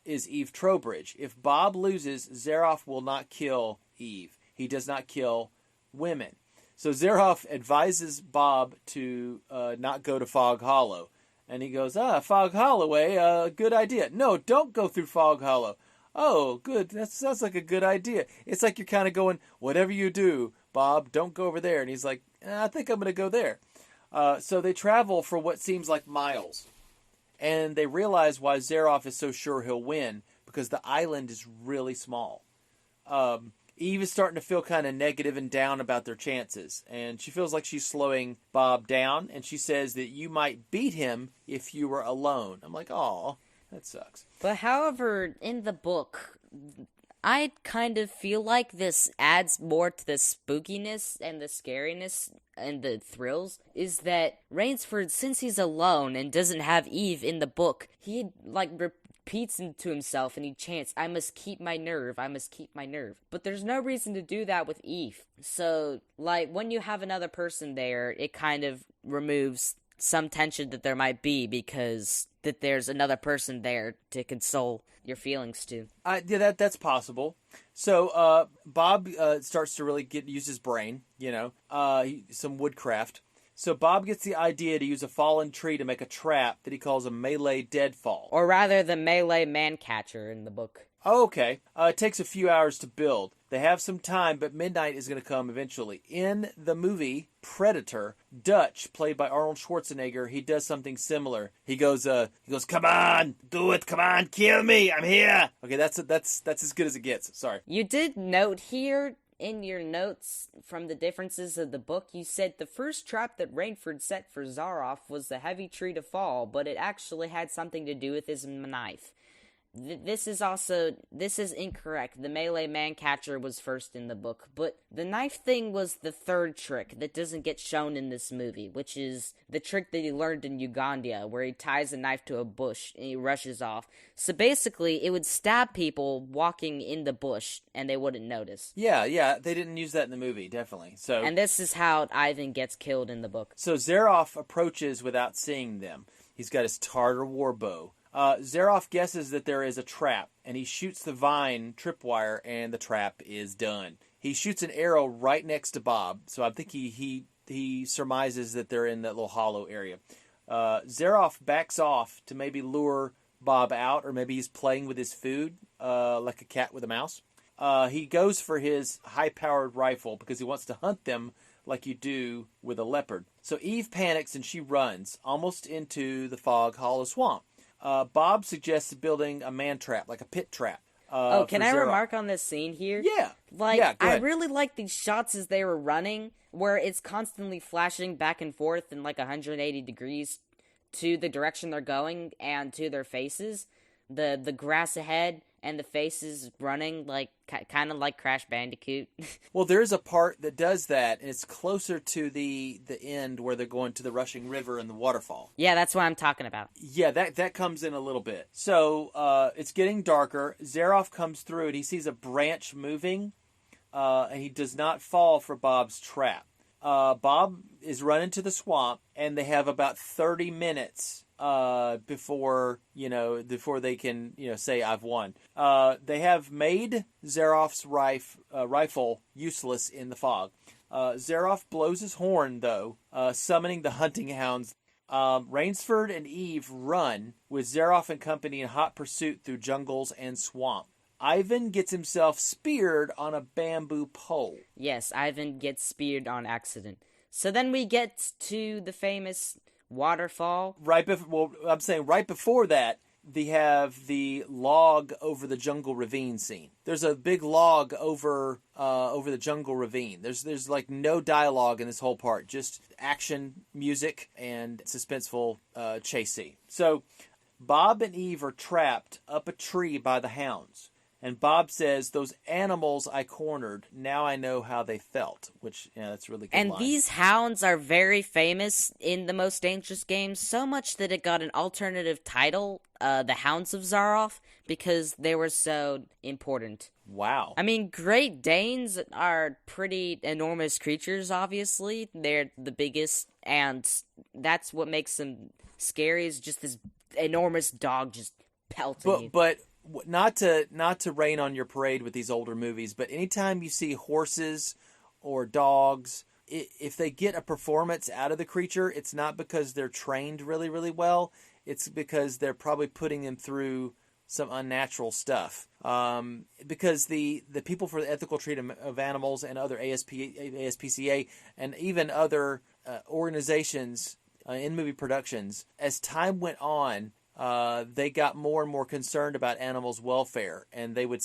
is Eve Trowbridge. If Bob loses, Zaroff will not kill Eve. He does not kill women. So Zaroff advises Bob to not go to Fog Hollow. And he goes, Fog Hollow, good idea. No, don't go through Fog Hollow. Oh, good. That sounds like a good idea. It's like you're kind of going, whatever you do, Bob, don't go over there. And he's like, I think I'm going to go there. So they travel for what seems like miles. And they realize why Zaroff is so sure he'll win, because the island is really small. Eve is starting to feel kind of negative and down about their chances. And she feels like she's slowing Bob down. And she says that you might beat him if you were alone. I'm like, aw, that sucks. But however, in the book, I kind of feel like this adds more to the spookiness and the scariness and the thrills, is that Rainsford, since he's alone and doesn't have Eve in the book, he repeats to himself and he chants, "I must keep my nerve, I must keep my nerve." But there's no reason to do that with Eve. So, when you have another person there, it kind of removes some tension that there might be, because that there's another person there to console your feelings to. Yeah, that's possible. So Bob starts to really use his brain, some woodcraft. So Bob gets the idea to use a fallen tree to make a trap that he calls a melee deadfall. Or rather, the melee man-catcher in the book. Oh, okay. It takes a few hours to build. They have some time, but midnight is going to come eventually. In the movie Predator, Dutch, played by Arnold Schwarzenegger, he does something similar. He goes, "Come on, do it! Come on, kill me! I'm here." Okay, that's as good as it gets. Sorry. You did note here in your notes from the differences of the book, you said the first trap that Rainford set for Zaroff was the heavy tree to fall, but it actually had something to do with his knife. This is incorrect. The melee man catcher was first in the book, but the knife thing was the third trick that doesn't get shown in this movie, which is the trick that he learned in Uganda, where he ties a knife to a bush and he rushes off. So basically, it would stab people walking in the bush and they wouldn't notice. Yeah, they didn't use that in the movie, definitely. And this is how Ivan gets killed in the book. So Zaroff approaches without seeing them. He's got his Tartar war bow. Zaroff guesses that there is a trap, and he shoots the vine tripwire, and the trap is done. He shoots an arrow right next to Bob, so I think he surmises that they're in that little hollow area. Zaroff backs off to maybe lure Bob out, or maybe he's playing with his food, like a cat with a mouse. He goes for his high-powered rifle because he wants to hunt them like you do with a leopard. So Eve panics, and she runs, almost into the Fog Hollow Swamp. Bob suggests building a man trap, like a pit trap. Can I remark on this scene here? Yeah. I really like these shots as they were running, where it's constantly flashing back and forth in like 180 degrees to the direction they're going and to their faces. The grass ahead and the faces running, like kind of like Crash Bandicoot. Well, there's a part that does that, and it's closer to the end where they're going to the rushing river and the waterfall. Yeah, that's what I'm talking about. Yeah, that comes in a little bit. So it's getting darker. Zaroff comes through, and he sees a branch moving, and he does not fall for Bob's trap. Bob is running to the swamp, and they have about 30 minutes before they can say I've won. They have made Zaroff's rifle useless in the fog. Zaroff blows his horn though, summoning the hunting hounds. Rainsford and Eve run with Zaroff and company in hot pursuit through jungles and swamp. Ivan gets himself speared on a bamboo pole. Yes, Ivan gets speared on accident. So then we get to the famous waterfall. Right before that, they have the log over the jungle ravine scene. There's a big log over the jungle ravine. There's like no dialogue in this whole part, just action, music, and suspenseful chase scene. So Bob and Eve are trapped up a tree by the hounds. And Bob says, "Those animals I cornered, now I know how they felt." Which, that's really good. And line. These hounds are very famous in the Most Dangerous Games, so much that it got an alternative title, The Hounds of Zaroff, because they were so important. Wow. I mean, Great Danes are pretty enormous creatures, obviously. They're the biggest, and that's what makes them scary, is just this enormous dog just pelting you. But not to rain on your parade with these older movies, but anytime you see horses or dogs, if they get a performance out of the creature, it's not because they're trained really, really well. It's because they're probably putting them through some unnatural stuff. Because the people for the ethical treatment of animals and other ASPCA and even other organizations in movie productions, as time went on, they got more and more concerned about animals' welfare, and they would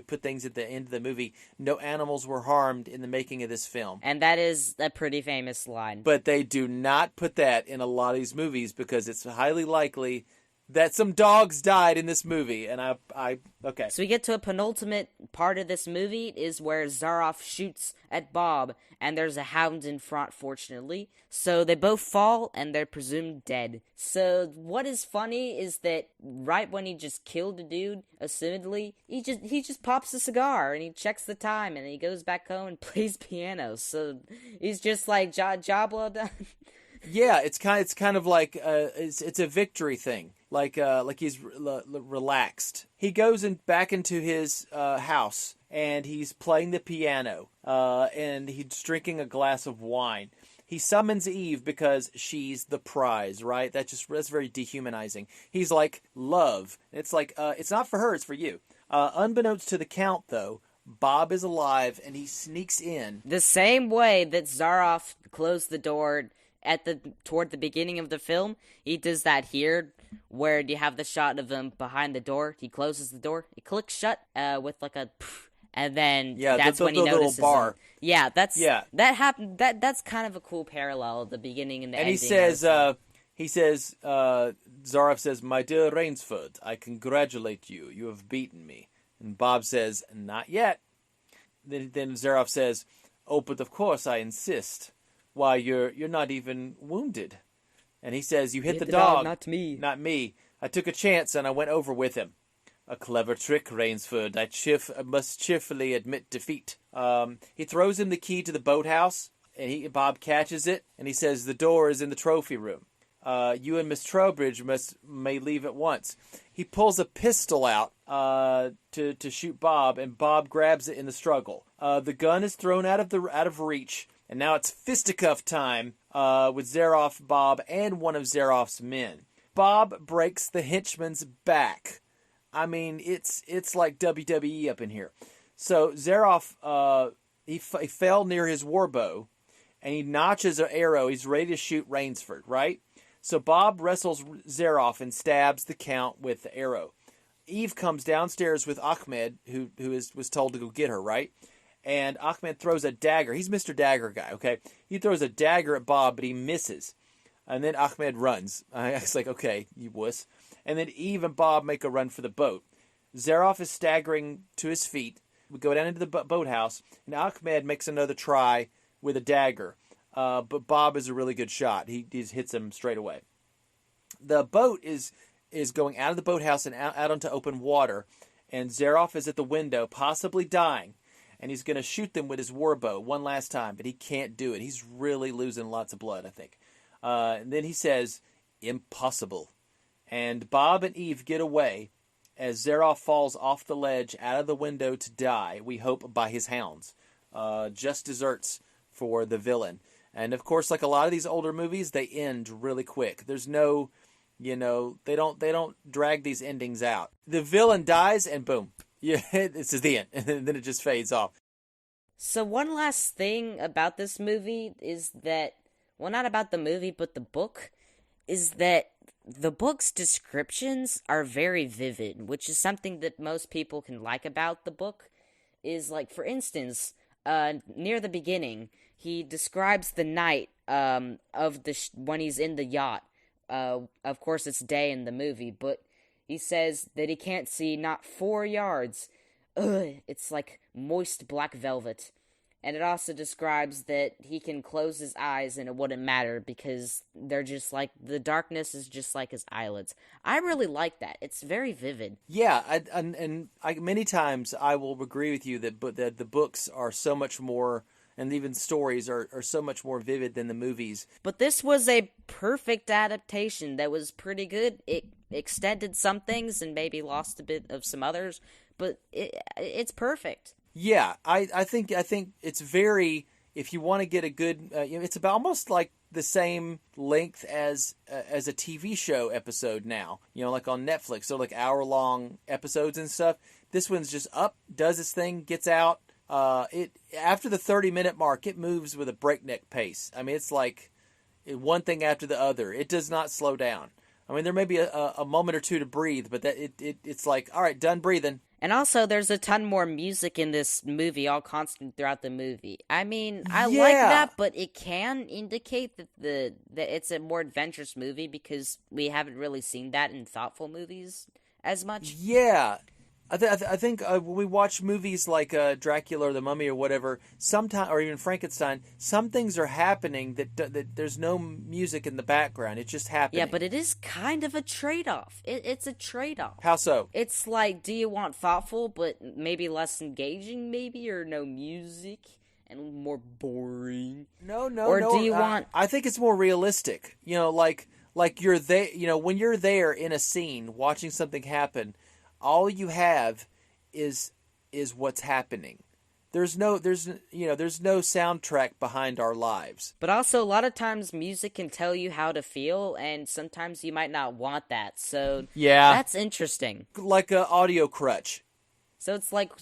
put things at the end of the movie: "No animals were harmed in the making of this film." And that is a pretty famous line. But they do not put that in a lot of these movies because it's highly likely that some dogs died in this movie. And okay. So we get to a penultimate part of this movie is where Zaroff shoots at Bob, and there's a hound in front, fortunately. So they both fall, and they're presumed dead. So what is funny is that right when he just killed a dude, assumedly, he just pops a cigar, and he checks the time, and he goes back home and plays piano. So he's just like, job well done. Yeah, it's kind of like it's a victory thing. Like he's relaxed. He goes back into his house, and he's playing the piano, and he's drinking a glass of wine. He summons Eve because she's the prize, right? That's very dehumanizing. He's like, love. It's like, it's not for her, it's for you. Unbeknownst to the Count, though, Bob is alive, and he sneaks in. The same way that Zaroff closed the door toward the beginning of the film, he does that here, where you have the shot of him behind the door. He closes the door, it clicks shut with like a, and then that's when he notices bar. him. Yeah, that happened. That's kind of a cool parallel at the beginning and the ending. And he says, Zaroff says, "My dear Rainsford, I congratulate you. You have beaten me." And Bob says, "Not yet." Then Zaroff says, "Oh, but of course I insist. Why, you're not even wounded." And he says, "You hit the dog. Not me. Not me. I took a chance and I went over with him." "A clever trick, Rainsford. I must cheerfully admit defeat." He throws him the key to the boathouse, and Bob catches it, and he says, "The door is in the trophy room. You and Miss Trowbridge may leave at once." He pulls a pistol out to shoot Bob, and Bob grabs it in the struggle. The gun is thrown out of reach, and now it's fisticuff time with Zaroff, Bob, and one of Zaroff's men. Bob breaks the henchman's back. I mean, it's like WWE up in here. So Zaroff, he fell near his warbow, and he notches an arrow. He's ready to shoot Rainsford, right? So Bob wrestles Zaroff and stabs the Count with the arrow. Eve comes downstairs with Ahmed, who was told to go get her, right? And Ahmed throws a dagger. He's Mr. Dagger guy, okay? He throws a dagger at Bob, but he misses. And then Ahmed runs. It's like, okay, you wuss. And then Eve and Bob make a run for the boat. Zaroff is staggering to his feet. We go down into the boathouse, and Ahmed makes another try with a dagger. But Bob is a really good shot. He hits him straight away. The boat is going out of the boathouse and out onto open water, and Zaroff is at the window, possibly dying, and he's going to shoot them with his warbow one last time, but he can't do it. He's really losing lots of blood, I think. And then he says, "Impossible." And Bob and Eve get away as Zaroff falls off the ledge out of the window to die, we hope by his hounds. Just desserts for the villain. And of course, like a lot of these older movies, they end really quick. There's no, they don't drag these endings out. The villain dies and boom, this is the end. And then it just fades off. So one last thing about this movie is that, well, not about the movie, but the book, is that the book's descriptions are very vivid, which is something that most people can like about the book. Is like, for instance, near the beginning, he describes the night of when he's in the yacht. Of course, it's day in the movie, but he says that he can't see not 4 yards. It's like moist black velvet. And it also describes that he can close his eyes and it wouldn't matter because they're just like, the darkness is just like his eyelids. I really like that. It's very vivid. Yeah, and many times I will agree with you that the books are so much more, and even stories are so much more vivid than the movies. But this was a perfect adaptation that was pretty good. It extended some things and maybe lost a bit of some others, but it's perfect. Yeah, I think it's very, if you want to get a good, it's about almost like the same length as a TV show episode now. Like on Netflix, so like hour-long episodes and stuff. This one's just up, does its thing, gets out. After the 30-minute mark, it moves with a breakneck pace. I mean, it's like one thing after the other. It does not slow down. I mean, there may be a moment or two to breathe, but it's like, all right, done breathing. And also, there's a ton more music in this movie, all constant throughout the movie. I mean, I like that, but it can indicate that it's a more adventurous movie because we haven't really seen that in thoughtful movies as much. Yeah. I think when we watch movies like Dracula or The Mummy or whatever, sometimes, or even Frankenstein, some things are happening that there's no music in the background. It's just happening. Yeah, but it is kind of a trade-off. It's a trade-off. How so? It's like, do you want thoughtful but maybe less engaging, maybe, or no music and more boring? No. Or do you want? I think it's more realistic. Like you're there. When you're there in a scene watching something happen. All you have is what's happening. There's no soundtrack behind our lives. But also, a lot of times music can tell you how to feel, and sometimes you might not want that. So yeah, that's interesting. Like an audio crutch. So it's like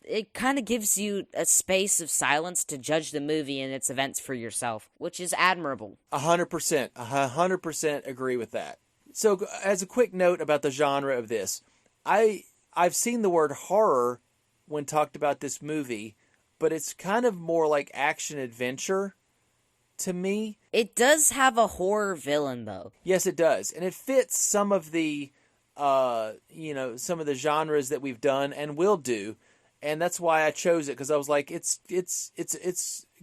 it kind of gives you a space of silence to judge the movie and its events for yourself, which is admirable. 100% agree with that. So, as a quick note about the genre of this, I've seen the word horror when talked about this movie, but it's kind of more like action-adventure to me. It does have a horror villain, though. Yes, it does. And it fits some of the, some of the genres that we've done and will do. And that's why I chose it, because I was like, it's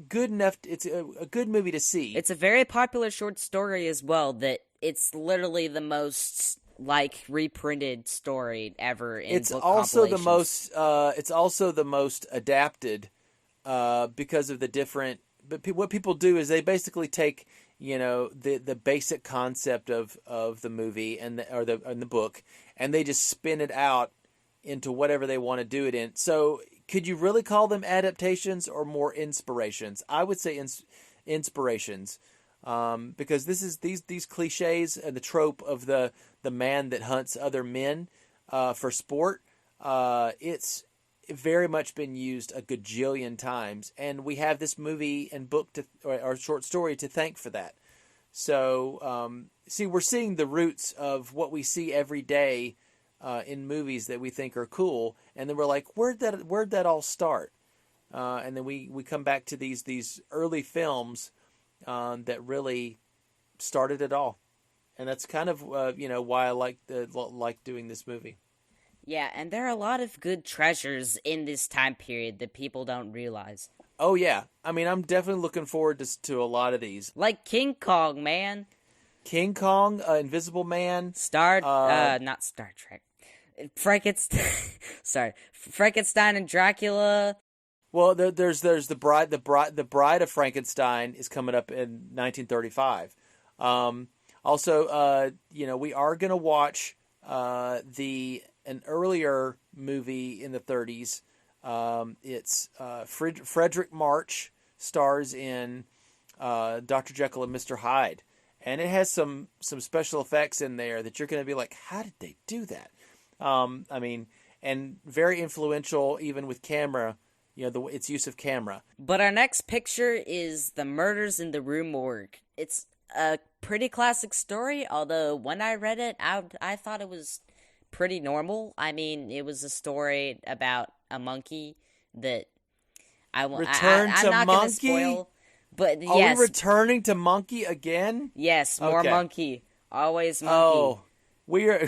good enough. It's a good movie to see. It's a very popular short story as well, that it's literally the most reprinted story ever in it's book also compilations. it's also the most adapted because of the different. But what people do is they basically take the basic concept of the movie and the book, and they just spin it out into whatever they want to do it in. So could you really call them adaptations or more inspirations? I would say inspirations. Because this is these cliches and the trope of the man that hunts other men for sport, it's very much been used a gajillion times, and we have this movie and book or short story to thank for that. So, we're seeing the roots of what we see every day in movies that we think are cool, and then we're like, where'd that all start? And then we come back to these early films. That really started it all, and that's kind of why I like doing this movie. Yeah, and there are a lot of good treasures in this time period that people don't realize. Oh yeah, I mean, I'm definitely looking forward to a lot of these, like King Kong, man. King Kong, Invisible Man, not Star Trek, Frankenstein. Sorry, Frankenstein and Dracula. Well, there's the Bride of Frankenstein is coming up in 1935. Also, we are gonna watch an earlier movie in the 30s. It's Frederick March stars in Dr. Jekyll and Mr. Hyde, and it has some special effects in there that you're gonna be like, how did they do that? And very influential even with camera. Its use of camera. But our next picture is The Murders in the Rue Morgue. It's a pretty classic story, although when I read it, I thought it was pretty normal. I mean, it was a story about a monkey that I'm not going to spoil. But yes. Are we returning to monkey again? Yes, more monkey. Always monkey. Oh, we are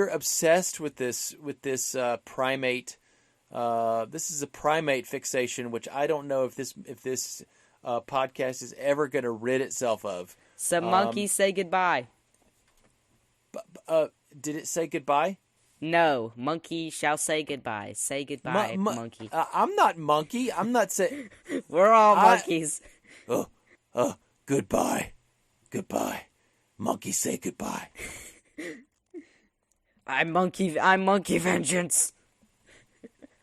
obsessed with this primate. This is a primate fixation, which I don't know if this podcast is ever going to rid itself of. So monkeys say goodbye. Did it say goodbye? No, monkey shall say goodbye. Say goodbye, monkey. I'm not monkey. I'm not saying. We're all monkeys. Goodbye. Goodbye. Monkey say goodbye. I'm monkey vengeance.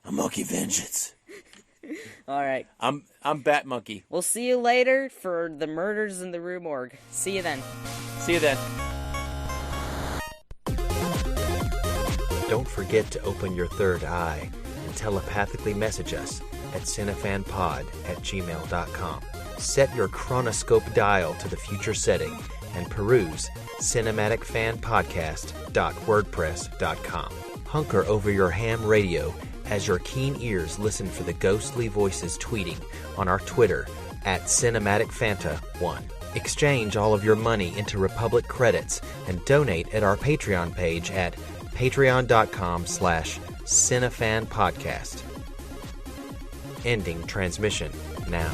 A monkey vengeance. All right. I'm Bat Monkey. We'll see you later for The Murders in the Rue Morgue. See you then. See you then. Don't forget to open your third eye and telepathically message us at cinefanpod@gmail.com. Set your chronoscope dial to the future setting and peruse cinematicfanpodcast.wordpress.com. Hunker over your ham radio as your keen ears listen for the ghostly voices tweeting on our Twitter @CinematicFanta1. Exchange all of your money into Republic credits and donate at our Patreon page at patreon.com/cinefanpodcast. Ending transmission now.